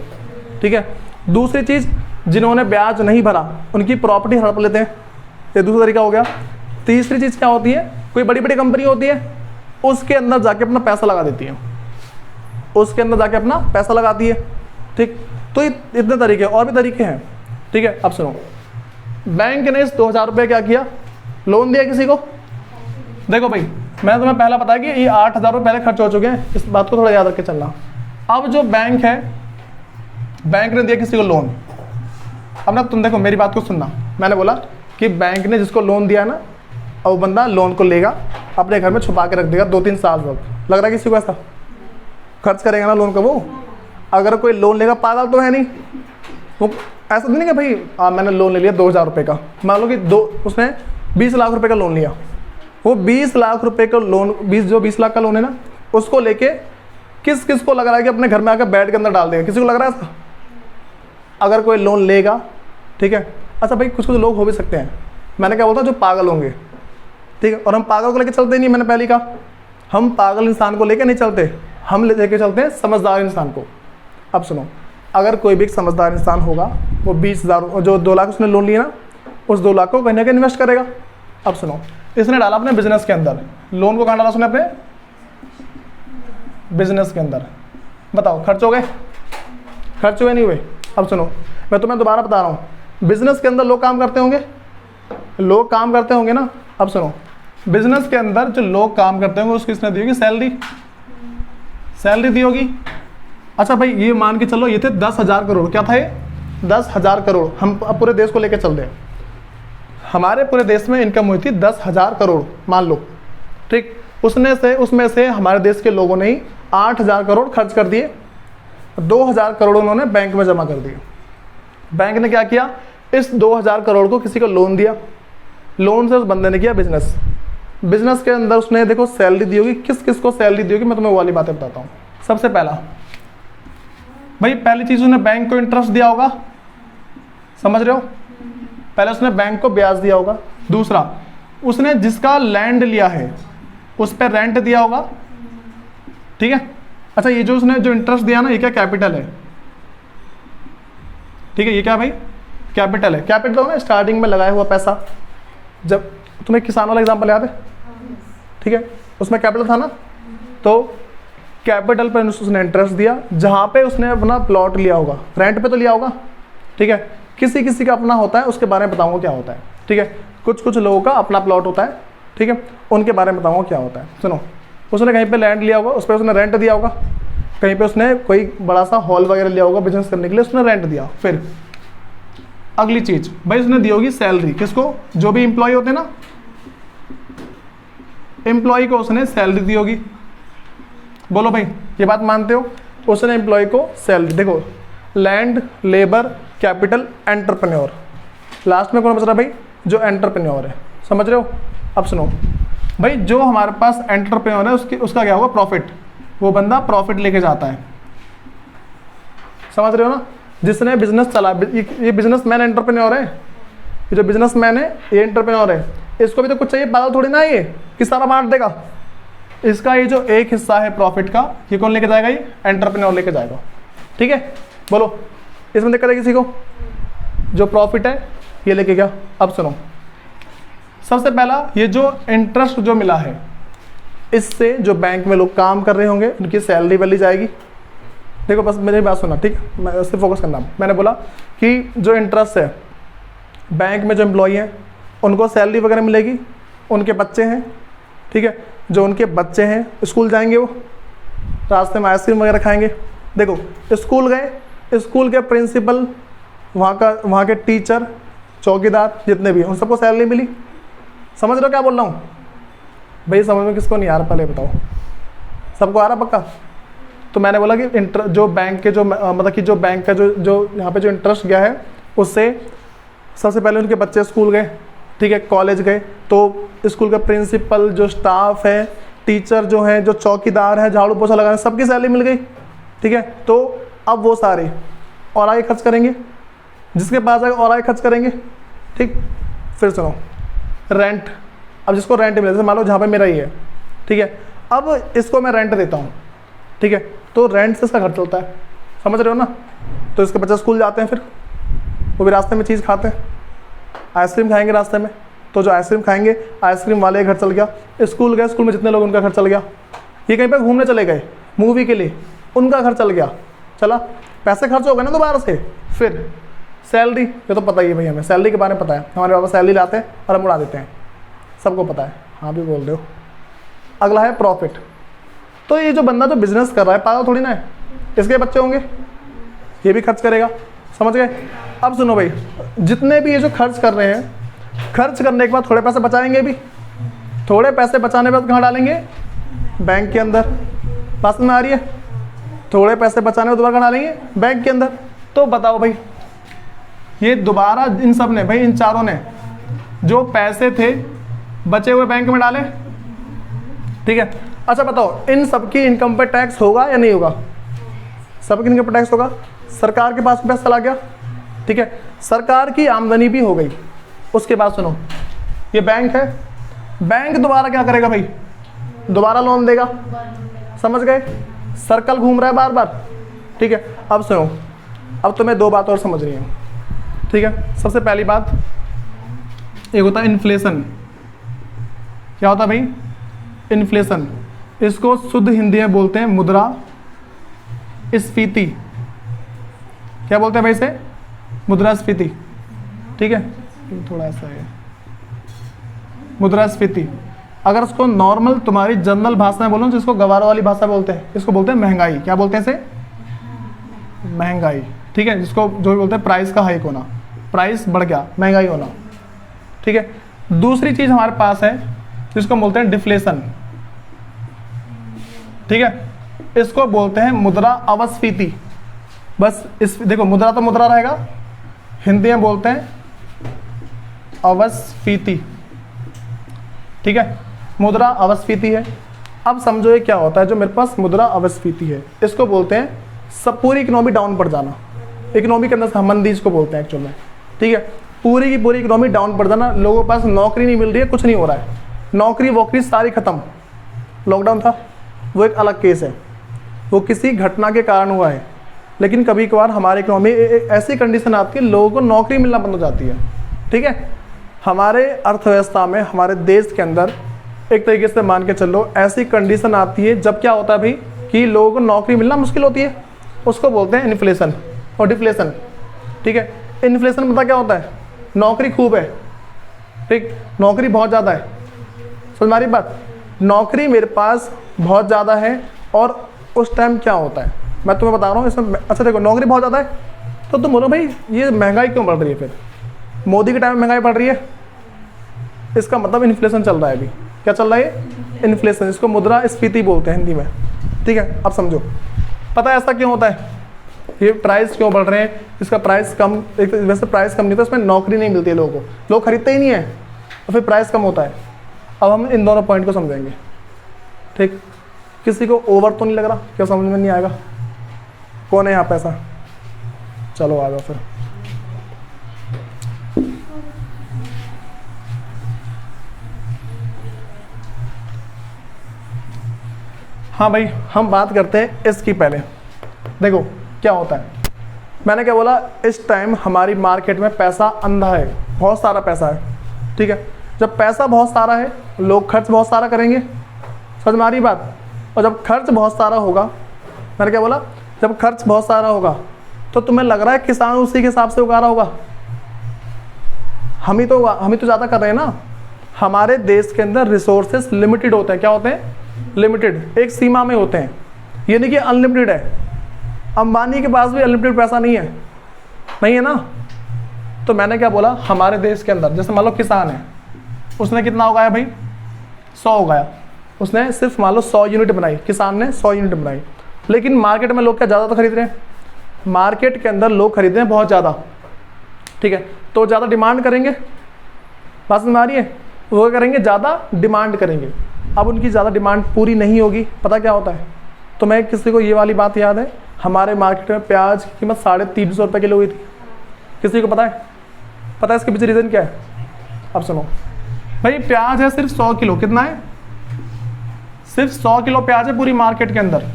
ठीक है। दूसरी चीज़, जिन्होंने ब्याज नहीं भरा उनकी प्रॉपर्टी हड़प लेते हैं, ये दूसरा तरीका हो गया। तीसरी चीज़ क्या होती है, कोई बड़ी बड़ी कंपनी होती है, उसके अंदर जाके अपना पैसा लगा देती है, उसके अंदर जाके अपना पैसा लगाती है। ठीक, तो इतने तरीके, और भी तरीके हैं। ठीक है, अब सुनो, बैंक ने इस 2000 रुपये क्या किया, लोन दिया किसी को। देखो भाई, मैंने तुम्हें पहला बताया कि ये 8000 रुपये पहले खर्च हो चुके हैं, इस बात को थोड़ा याद रख के चलना। अब जो बैंक है, बैंक ने दिया किसी को लोन। अब ना तुम देखो, मेरी बात को सुनना, मैंने बोला कि बैंक ने जिसको लोन दिया ना, और वो बंदा लोन को लेगा अपने घर में छुपा के रख देगा 2-3 साल तक। लग रहा है किसी को ऐसा खर्च करेगा ना लोन का वो। अगर कोई लोन लेगा, पागल तो है नहीं वो, ऐसा तो नहीं कि भाई मैंने लोन ले लिया 2000 रुपये का। मान लो कि उसने 20 लाख रुपए का लोन लिया, वो 20 लाख रुपए का लोन, 20 लाख का लोन है ना, उसको लेके किस को लग रहा है कि अपने घर में आकर बेड के अंदर डाल देगा, किसी को लग रहा है ऐसा? अगर कोई लोन लेगा, ठीक है, अच्छा भाई कुछ लोग हो भी सकते हैं, मैंने क्या बोलता जो पागल होंगे, ठीक है, और हम पागल को लेकर चलते नहीं, मैंने पहले कहा हम पागल इंसान को लेकर नहीं चलते, हम लेके चलते हैं समझदार इंसान को। अब सुनो, अगर कोई भी एक समझदार इंसान होगा, वो 20,000 जो 2 लाख उसने लोन लिया ना, उस 2 लाख को कहीं ना कहीं इन्वेस्ट करेगा। अब सुनो, इसने डाला अपने बिजनेस के अंदर, लोन को कहाँ डाला उसने, अपने बिजनेस के अंदर। बताओ खर्च हो गए, खर्च हुए नहीं हुए? अब सुनो, मैं तुम्हें दोबारा बता रहा हूँ, बिजनेस के अंदर लोग काम करते होंगे, लोग काम करते होंगे ना। अब सुनो, बिजनेस के अंदर जो लोग काम करते होंगे उसको इसने दी होगी सैलरी, सैलरी दी होगी। अच्छा भाई, ये मान के चलो ये थे 10,000 करोड़, क्या था ये 10,000 करोड़। हम अब पूरे देश को लेकर चल रहे हैं, हमारे पूरे देश में इनकम हुई थी 10,000 करोड़ मान लो, ठीक। उसमें से हमारे देश के लोगों ने ही 8,000 करोड़ खर्च कर दिए, 2,000 करोड़ उन्होंने बैंक में जमा कर दिए। बैंक ने क्या किया, इस 2,000 करोड़ को किसी को लोन दिया, लोन से उस बंदे ने किया बिजनेस। बिजनेस के अंदर उसने देखो सैलरी दी होगी, किस किस को सैलरी दी होगी, मैं तुम्हें वो वाली बातें बताता हूँ। सबसे पहला भाई, पहली चीज उसने बैंक को इंटरेस्ट दिया होगा, समझ रहे हो, पहले उसने बैंक को ब्याज दिया होगा। दूसरा, उसने जिसका लैंड लिया है उस पर रेंट दिया होगा, ठीक है। अच्छा, ये जो उसने जो इंटरेस्ट दिया ना, ये क्या कैपिटल है, ठीक है, ये क्या भाई कैपिटल है। कैपिटल हो ना स्टार्टिंग में लगाया हुआ पैसा, जब तुम्हें किसान वाला एग्जाम्पल याद है, ठीक है, उसमें कैपिटल था ना, तो कैपिटल पर उसने इंटरेस्ट दिया, जहां पे उसने अपना प्लॉट लिया होगा, रेंट पे तो लिया होगा, ठीक है। किसी किसी का अपना होता है, उसके बारे में बताऊंगा क्या होता है, ठीक है। कुछ लोगों का अपना प्लॉट होता है, ठीक है, उनके बारे में बताऊंगा क्या होता है। सुनो, उसने कहीं पे लैंड लिया होगा, उस पर उसने रेंट दिया होगा, कहीं पे उसने कोई बड़ा सा हॉल वगैरह लिया होगा बिजनेस करने के लिए, उसने रेंट दिया। फिर अगली चीज भाई, उसने दी होगी सैलरी, किसको, जो भी एम्प्लॉय होते हैं ना, एम्प्लॉय को उसने सैलरी दी होगी। बोलो भाई, ये बात मानते हो, उसने एम्प्लॉय को सैलरी। देखो, land, labour, capital, entrepreneur, last में कौन बच रहा भाई, जो एंटरप्रेन्योर है, समझ रहे हो। अब सुनो भाई, जो हमारे पास एंटरप्रेन्योर है उसका क्या होगा, प्रॉफिट, वो बंदा प्रॉफिट लेके जाता है, समझ रहे हो ना। जिसने बिजनेस चला, ये बिजनेसमैन एंटरप्रेन्योर है, ये जो बिजनेसमैन है ये एंटरप्रेन्योर है, इसको भी तो कुछ चाहिए, पागल थोड़ी ना है ये कि सारा बांट देगा। इसका ये जो एक हिस्सा है प्रॉफिट का, ये कौन लेके जाएगा, ये एंटरप्रेन्योर लेके जाएगा, ठीक है। बोलो, इसमें दिक्कत है किसी को, जो प्रॉफिट है ये लेके गया। अब सुनो, सबसे पहला, ये जो इंटरेस्ट जो मिला है, इससे जो बैंक में लोग काम कर रहे होंगे उनकी सैलरी वाली जाएगी। देखो बस मेरी बात सुना, ठीक है, मैं उससे फोकस करना। मैंने बोला कि जो इंटरेस्ट है, बैंक में जो एम्प्लॉई हैं उनको सैलरी वगैरह मिलेगी, उनके बच्चे हैं, ठीक है, जो उनके बच्चे हैं स्कूल जाएंगे, वो रास्ते में आइसक्रीम वगैरह खाएंगे। देखो, स्कूल गए, स्कूल के प्रिंसिपल, वहाँ के टीचर, चौकीदार, जितने भी हैं उन सबको सैलरी मिली। समझ रहे हो क्या बोल रहा हूँ भाई? समझ में किसको नहीं आ रहा पहले बताओ, सबको आ रहा पक्का? तो मैंने बोला कि जो बैंक के जो मतलब कि जो बैंक का जो यहाँ पे जो इंटरेस्ट गया है, उससे सबसे पहले उनके बच्चे स्कूल गए, ठीक है, कॉलेज गए, तो स्कूल का प्रिंसिपल, जो स्टाफ है, टीचर जो है, जो चौकीदार है, झाड़ू पोछा लगाने, सबकी सैलरी मिल गई, ठीक है। तो अब वो सारे और आगे खर्च करेंगे, जिसके पास आएगा और आगे खर्च करेंगे, ठीक। फिर सुनो, रेंट, अब जिसको रेंट मिले, जैसे मान लो जहाँ पे मेरा ही है, ठीक है, अब इसको मैं रेंट देता हूँ, ठीक है, तो रेंट से इसका खर्च होता है, समझ रहे हो ना। तो इसके बच्चे स्कूल जाते हैं, फिर वो भी रास्ते में चीज़ खाते हैं, आइसक्रीम खाएंगे रास्ते में, तो जो आइसक्रीम खाएंगे, आइसक्रीम वाले घर चल गया, स्कूल गए, स्कूल में जितने लोग उनका घर चल गया, ये कहीं पे घूमने चले गए मूवी के लिए, उनका घर चल गया, चला, पैसे खर्च हो गए ना दोबारा से। फिर सैलरी, ये तो पता ही है भाई, हमें सैलरी के बारे में पता है, हमारे पापा सैलरी लाते हैं और हम उड़ा देते हैं, सबको पता है, हाँ भी बोल रहे हो। अगला है प्रॉफिट। तो ये जो बंदा जो बिजनेस कर रहा है पागल थोड़ी ना है, इसके बच्चे होंगे, ये भी खर्च करेगा, समझ गए। अब सुनो भाई, जितने भी ये जो खर्च कर रहे हैं, खर्च करने के बाद थोड़े पैसे बचाएंगे भी, थोड़े पैसे बचाने के बाद कहाँ डालेंगे, बैंक के अंदर, बात में आ रही है, थोड़े पैसे बचाने के दोबारा कहाँ डालेंगे, बैंक के अंदर। तो बताओ भाई, ये दोबारा इन सब ने भाई, इन चारों ने जो पैसे थे बचे हुए बैंक में डाले, ठीक है। अच्छा बताओ, इन सबकी इनकम पे टैक्स होगा या नहीं होगा, सबकी इनकम पे टैक्स होगा, सरकार के पास पैसा चला गया, ठीक है, सरकार की आमदनी भी हो गई। उसके बाद सुनो, ये बैंक है, बैंक दोबारा क्या करेगा भाई, दोबारा लोन देगा, समझ गए, सर्कल घूम रहा है बार बार, ठीक है। अब सुनो, अब तुम्हें दो बात और समझनी है, ठीक है। सबसे पहली बात, एक होता है इन्फ्लेशन। क्या होता है भाई, इन्फ्लेशन, इसको शुद्ध हिंदी में बोलते हैं मुद्रा स्फीति। क्या बोलते हैं भाई इसे, मुद्रास्फीति, ठीक है, थोड़ा ऐसा है, मुद्रास्फीति। अगर इसको नॉर्मल तुम्हारी जनरल भाषा में बोलो, जिसको गवारों वाली भाषा बोलते हैं, इसको बोलते हैं महंगाई। क्या बोलते हैं इसे, महंगाई, ठीक है, जिसको जो भी बोलते हैं प्राइस का हाइक होना, प्राइस बढ़ गया, महंगाई होना, ठीक है। दूसरी चीज हमारे पास है जिसको बोलते हैं डिफ्लेशन, ठीक है, इसको बोलते हैं मुद्रा अवस्फीति। बस इस देखो, मुद्रा तो मुद्रा रहेगा, हिंदी में बोलते हैं अवस्फीति, ठीक है, मुद्रा अवस्फीति है। अब समझो ये क्या होता है, जो मेरे पास मुद्रा अवस्फीति है, इसको बोलते हैं सब पूरी इकोनॉमी डाउन पड़ जाना, इकोनॉमी के अंदर मंदी इसको बोलते हैं एक्चुअल में, ठीक है, पूरी की पूरी इकोनॉमी डाउन पड़ जाना, लोगों के पास नौकरी नहीं मिल रही है, कुछ नहीं हो रहा है, नौकरी वोकरी सारी खत्म। लॉकडाउन था वो एक अलग केस है, वो किसी घटना के कारण हुआ है, लेकिन कभी कभार हमारे इकोनॉमी ऐसी कंडीशन आती है, लोगों को नौकरी मिलना बंद हो जाती है, ठीक है। हमारे अर्थव्यवस्था में, हमारे देश के अंदर एक तरीके से मान के चलो, ऐसी कंडीशन आती है जब क्या होता है भाई, कि लोगों को नौकरी मिलना मुश्किल होती है, उसको बोलते हैं इन्फ्लेशन और डिफ्लेशन, ठीक है। इन्फ्लेशन पता क्या होता है, नौकरी खूब है, ठीक, नौकरी बहुत ज़्यादा है, समझ हमारी बात, नौकरी मेरे पास बहुत ज़्यादा है, और उस टाइम क्या होता है मैं तुम्हें बता रहा हूँ इसमें। अच्छा देखो, नौकरी बहुत ज़्यादा है तो तुम बोलो भाई ये महंगाई क्यों बढ़ रही है, फिर मोदी के टाइम में महंगाई बढ़ रही है, इसका मतलब इन्फ्लेशन चल रहा है अभी। क्या चल रहा है, इन्फ्लेशन, इसको मुद्रास्फीति बोलते हैं हिंदी में, ठीक है। अब समझो, पता है ऐसा क्यों होता है, ये प्राइस क्यों बढ़ रहे हैं, इसका प्राइस कम, एक वैसे प्राइस कम नहीं था, इसमें नौकरी नहीं मिलती है लोगों को, लोग खरीदते ही नहीं है, तो फिर प्राइस कम होता है। अब हम इन दोनों पॉइंट को समझेंगे, ठीक। किसी को ओवर तो नहीं लग रहा, क्या समझ में नहीं आएगा, कौन है यहाँ पे ऐसा, चलो आ जाओ फिर। हाँ भाई, हम बात करते हैं इसकी पहले। देखो क्या होता है, मैंने क्या बोला, इस टाइम हमारी मार्केट में पैसा अंधा है, बहुत सारा पैसा है, ठीक है। जब पैसा बहुत सारा है, लोग खर्च बहुत सारा करेंगे, समझ में आ रही बात। और जब खर्च बहुत सारा होगा, मैंने क्या बोला, जब खर्च बहुत सारा होगा, तो तुम्हें लग रहा है किसान उसी के हिसाब से उगा रहा होगा, हम ही तो ज़्यादा कर रहे हैं ना। हमारे देश के अंदर रिसोर्सेस लिमिटेड होते हैं, क्या होते हैं, लिमिटेड, एक सीमा में होते हैं, ये नहीं कि अनलिमिटेड है। अंबानी के पास भी अनलिमिटेड पैसा नहीं है, नहीं है ना। तो मैंने क्या बोला, हमारे देश के अंदर जैसे मान लो किसान है, उसने कितना उगाया भाई, 100 उगाया, उसने सिर्फ मान लो 100 यूनिट बनाई, किसान ने 100 यूनिट बनाई, लेकिन मार्केट में लोग क्या ज़्यादा तो खरीद रहे हैं, मार्केट के अंदर लोग खरीद रहे हैं बहुत ज़्यादा, ठीक है। तो ज़्यादा डिमांड करेंगे, बात समझ में आ रही है, वो करेंगे ज़्यादा डिमांड करेंगे। अब उनकी ज़्यादा डिमांड पूरी नहीं होगी, पता क्या होता है, तो मैं किसी को ये वाली बात याद है, हमारे मार्केट में प्याज की कीमत 350 रुपये किलो हुई थी, किसी को पता है, पता है इसके पीछे रीज़न क्या है। अब सुनो भाई, प्याज है सिर्फ 100 किलो, कितना है, सिर्फ 100 किलो प्याज है पूरी मार्केट के अंदर,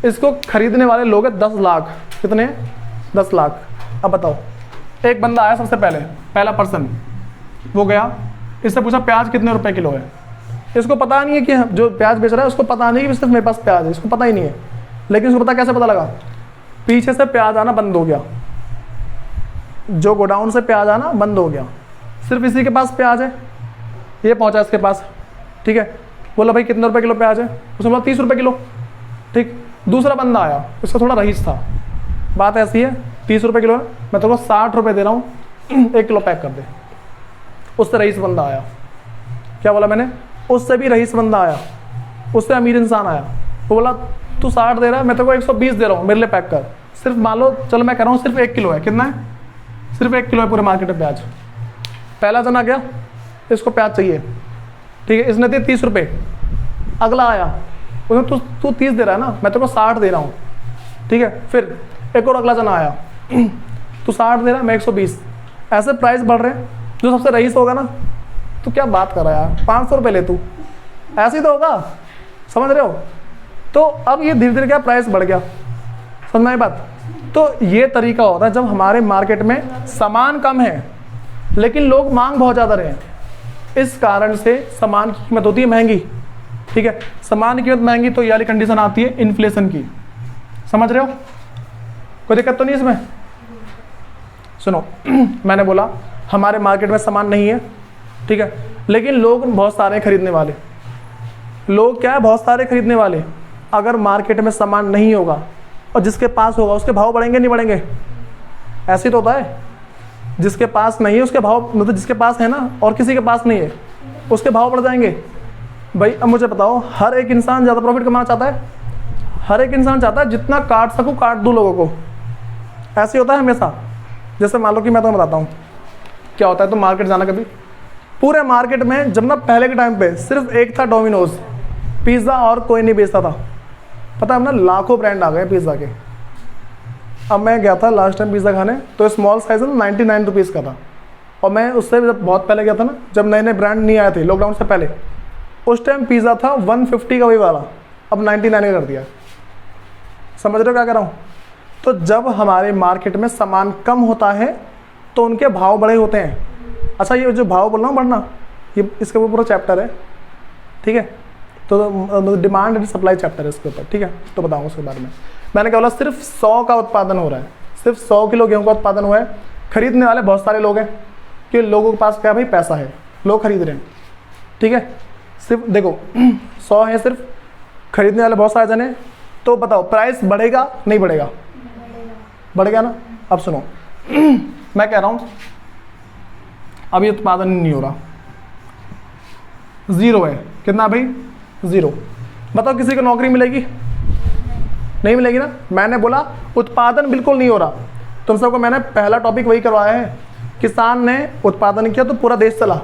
इसको खरीदने वाले लोग हैं 10 लाख, कितने, 10 लाख। अब बताओ, एक बंदा आया सबसे पहले, पहला पर्सन, वो गया इससे पूछा प्याज कितने रुपए किलो है, इसको पता नहीं है कि जो प्याज बेच रहा है उसको पता नहीं कि सिर्फ मेरे पास प्याज है, इसको पता ही नहीं है। लेकिन उसको पता कैसे पता लगा, पीछे से प्याज आना बंद हो गया, जो गोडाउन से प्याज आना बंद हो गया, सिर्फ इसी के पास प्याज है, ये पहुंचा इसके पास, ठीक है। बोला भाई कितने रुपए किलो प्याज है, उसने बोला 30 रुपए किलो, ठीक। दूसरा बंदा आया, उसका थोड़ा रईस था, बात ऐसी है 30 रुपए किलो है, मैं तेरे को 60 रुपए दे रहा हूँ, 1 किलो पैक कर दे। उससे रईस बंदा आया, क्या बोला मैंने, उससे भी रईस बंदा आया, उससे अमीर इंसान आया, वो बोला तू 60 दे रहा है, मैं तेरे को 120 दे रहा हूँ, मेरे लिए पैक कर। सिर्फ मान लो, चलो मैं कह रहा हूँ सिर्फ 1 किलो है, कितना है, सिर्फ 1 किलो है पूरे मार्केट में प्याज। पहला जना गया, इसको प्याज चाहिए, ठीक है, इसने दिए 30 रुपये। अगला आया, उसने तू 30 दे रहा है ना, मैं तेरे को 60 दे रहा हूँ, ठीक है। फिर एक और अगला जना आया, तू 60 दे रहा है, मैं 120। ऐसे प्राइस बढ़ रहे हैं, जो सबसे रईस होगा ना, तो क्या बात कर रहा है यार, 500 रुपये ले तू, ऐसे ही तो होगा, समझ रहे हो। तो अब ये धीरे धीरे क्या प्राइस बढ़ गया, समझ में आई बात। तो ये तरीका होता है जब हमारे मार्केट में सामान कम है लेकिन लोग मांग बहुत ज़्यादा रहे हैं, इस कारण से सामान की कीमत होती है महंगी, ठीक है। सामान की कीमत महंगी तो ये वाली कंडीशन आती है इन्फ्लेशन की, समझ रहे हो, कोई दिक्कत तो नहीं इसमें। सुनो मैंने बोला हमारे मार्केट में सामान नहीं है, ठीक है, लेकिन लोग बहुत सारे खरीदने वाले, लोग क्या है, बहुत सारे खरीदने वाले। अगर मार्केट में सामान नहीं होगा और जिसके पास होगा उसके भाव बढ़ेंगे नहीं बढ़ेंगे, ऐसे तो होता है। जिसके पास नहीं है उसके भाव, मतलब जिसके पास है ना और किसी के पास नहीं है उसके भाव बढ़ जाएंगे। भाई अब मुझे बताओ, हर एक इंसान ज़्यादा प्रॉफिट कमाना चाहता है, हर एक इंसान चाहता है जितना काट सकूँ काट दूँ लोगों को, ऐसे होता है हमेशा। जैसे मान लो कि मैं तुम्हें बताता हूँ क्या होता है, तो मार्केट जाना कभी, पूरे मार्केट में जब ना पहले के टाइम पे सिर्फ एक था डोमिनोज पिज़्ज़ा और कोई नहीं बेचता था, पता है ना, लाखों ब्रांड आ गए पिज़्ज़ा के। अब मैं गया था लास्ट टाइम पिज़्ज़ा खाने, तो स्मॉल साइज में 99 रुपीज़ का था, और मैं उससे जब बहुत पहले गया था ना, जब नए नए ब्रांड नहीं आए थे लॉकडाउन से पहले, उस टाइम पिज़्ज़ा था 150 का वही वाला, अब 99 का कर दिया। समझ रहे हो क्या कह रहा हूँ। तो जब हमारे मार्केट में सामान कम होता है तो उनके भाव बड़े होते हैं। अच्छा ये जो भाव बोल रहा हूँ बढ़ना, ये इसके ऊपर पूरा चैप्टर है, ठीक है, तो डिमांड एंड सप्लाई चैप्टर है इसके ऊपर, ठीक है, तो बताऊँगा उसके बारे में। मैंने क्या बोला, सिर्फ 100 का उत्पादन हो रहा है, सिर्फ 100 किलो गेहूँ का उत्पादन हुआ है, खरीदने वाले बहुत सारे लोग हैं, कि लोगों के पास क्या भाई पैसा है, लोग खरीद रहे हैं, ठीक है। सिर्फ देखो 100 है, सिर्फ खरीदने वाले बहुत सारे जने, तो बताओ प्राइस बढ़ेगा नहीं बढ़ेगा, बढ़ेगा ना। अब सुनो मैं कह रहा हूँ अभी उत्पादन नहीं हो रहा, 0 है, कितना भाई 0। बताओ किसी को नौकरी मिलेगी, नहीं मिलेगी ना। मैंने बोला उत्पादन बिल्कुल नहीं हो रहा, तुम सबको मैंने पहला टॉपिक वही करवाया है, किसान ने उत्पादन किया तो पूरा देश चला,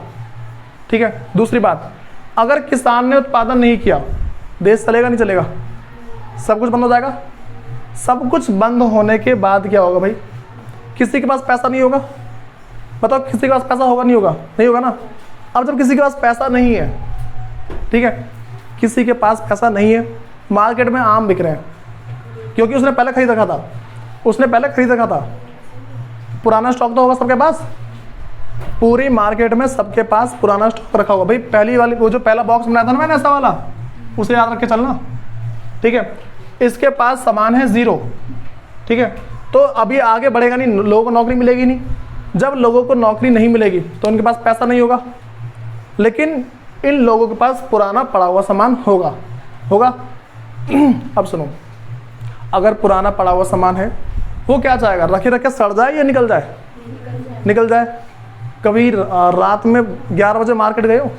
ठीक है। दूसरी बात, अगर किसान ने उत्पादन नहीं किया देश चलेगा नहीं चलेगा, सब कुछ बंद हो जाएगा। सब कुछ बंद होने के बाद क्या होगा भाई, किसी के पास पैसा नहीं होगा, बताओ किसी के पास पैसा होगा नहीं होगा, नहीं होगा ना। अब जब किसी के पास पैसा नहीं है, ठीक है, किसी के पास पैसा नहीं है, मार्केट में आम बिक रहे हैं क्योंकि उसने पहले खरीद रखा था, उसने पहले खरीद रखा था, पुराना स्टॉक तो होगा सबके पास, पूरी मार्केट में सबके पास पुराना स्टॉक रखा होगा। भाई पहली वाली वो जो पहला बॉक्स बनाया था ना मैंने ऐसा वाला, उसे याद रख के चलना, ठीक है। इसके पास सामान है 0, ठीक है, तो अभी आगे बढ़ेगा नहीं, लोगों को नौकरी मिलेगी नहीं। जब लोगों को नौकरी नहीं मिलेगी तो उनके पास पैसा नहीं होगा, लेकिन इन लोगों के पास पुराना पड़ा हुआ सामान होगा, होगा। अब सुनो, अगर पुराना पड़ा हुआ सामान है वो क्या चाहेगा, रखे रखे सड़ जाए या निकल जाए, निकल जाए। कभी रात में 11 बजे मार्केट गए हो,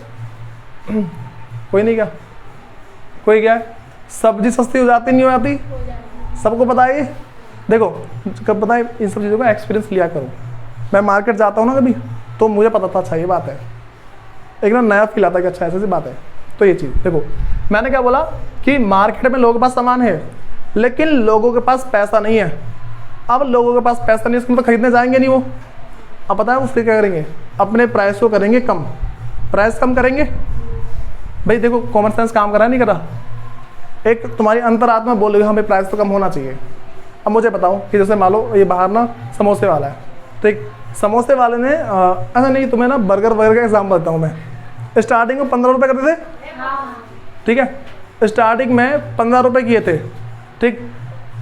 कोई नहीं गया, कोई गया है। सब्जी सस्ती हो जाती नहीं हो जाती, सबको पता है। देखो कब पता है, इन सब चीज़ों का एक्सपीरियंस लिया करो। मैं मार्केट जाता हूँ ना कभी, तो मुझे पता था अच्छा ये बात है, एक ना नया फील आता है कि अच्छा ऐसी बात है। तो ये चीज़ देखो, मैंने क्या बोला कि मार्केट में लोगों के पास सामान है लेकिन लोगों के पास पैसा नहीं है। अब लोगों के पास पैसा नहीं है, इसको तो खरीदने जाएंगे नहीं वो। अब पता है वो फिर क्या करेंगे, अपने प्राइस को करेंगे कम, प्राइस कम करेंगे। भाई देखो कॉमन सेंस काम कर रहा है नहीं कर रहा, एक तुम्हारी अंतरात्मा बोल रही है हमें प्राइस तो कम होना चाहिए। अब मुझे बताओ कि जैसे मान लो ये बाहर ना समोसे वाला है, तो एक समोसे वाले ने ऐसा नहीं, तुम्हें ना बर्गर वगैरह का एग्जाम्पल देता हूँ मैं, स्टार्टिंग में 15 रुपये करते थे, ठीक है, स्टार्टिंग में 15 रुपये किए थे, ठीक।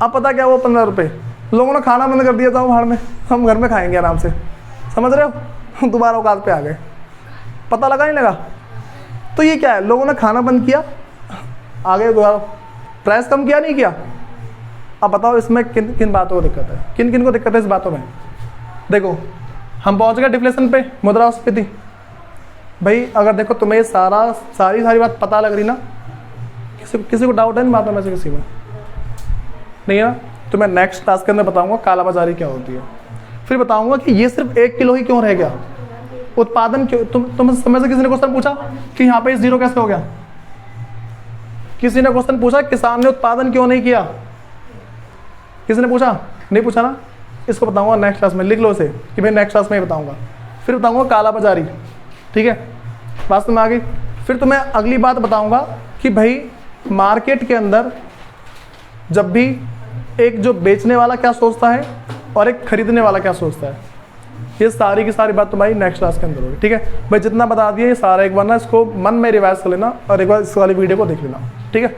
अब पता क्या वो 15 रुपये लोगों ने खाना बंद कर दिया था बाहर में, हम घर में खाएंगे आराम से, समझ रहे हो। दोबारा औकात पे आ गए, पता लगा नहीं लगा। तो ये क्या है, लोगों ने खाना बंद किया, आगे दोबारा प्राइस कम किया, नहीं किया। अब बताओ इसमें किन किन बातों को दिक्कत है, किन किन को दिक्कत है इस बातों में। देखो हम पहुंच गए डिफ्लेशन पे, मुद्रास्फीति। भाई अगर देखो तुम्हें सारी बात पता लग रही ना, किसी को डाउट है इन बातों में से, किसी में नहीं है ना, तो मैं नेक्स्ट क्लास के अंदर बताऊंगा कालाबाजारी क्या होती है। फिर बताऊंगा कि ये सिर्फ 1 किलो ही क्यों रह गया, उत्पादन क्यों। तुम समय से किसी ने क्वेश्चन पूछा कि यहाँ पे 0 कैसे हो गया? किसी ने क्वेश्चन पूछा किसान ने उत्पादन क्यों नहीं किया? किसी ने पूछा? नहीं पूछा ना। इसको बताऊंगा नेक्स्ट क्लास में, लिख लो इसे कि भाई नेक्स्ट क्लास में ही बताऊंगा। फिर बताऊंगा कालाबाजारी, ठीक है, बात में आ गई। फिर तुम्हें अगली बात बताऊंगा कि भाई मार्केट के अंदर जब भी एक जो बेचने वाला क्या सोचता है और एक खरीदने वाला क्या सोचता है, ये सारी की सारी बात तुम्हारी नेक्स्ट क्लास के अंदर होगी, ठीक है। भाई जितना बता दिया ये सारा एक बार ना इसको मन में रिवाइज कर लेना और एक बार इस वाली वीडियो को देख लेना, ठीक है।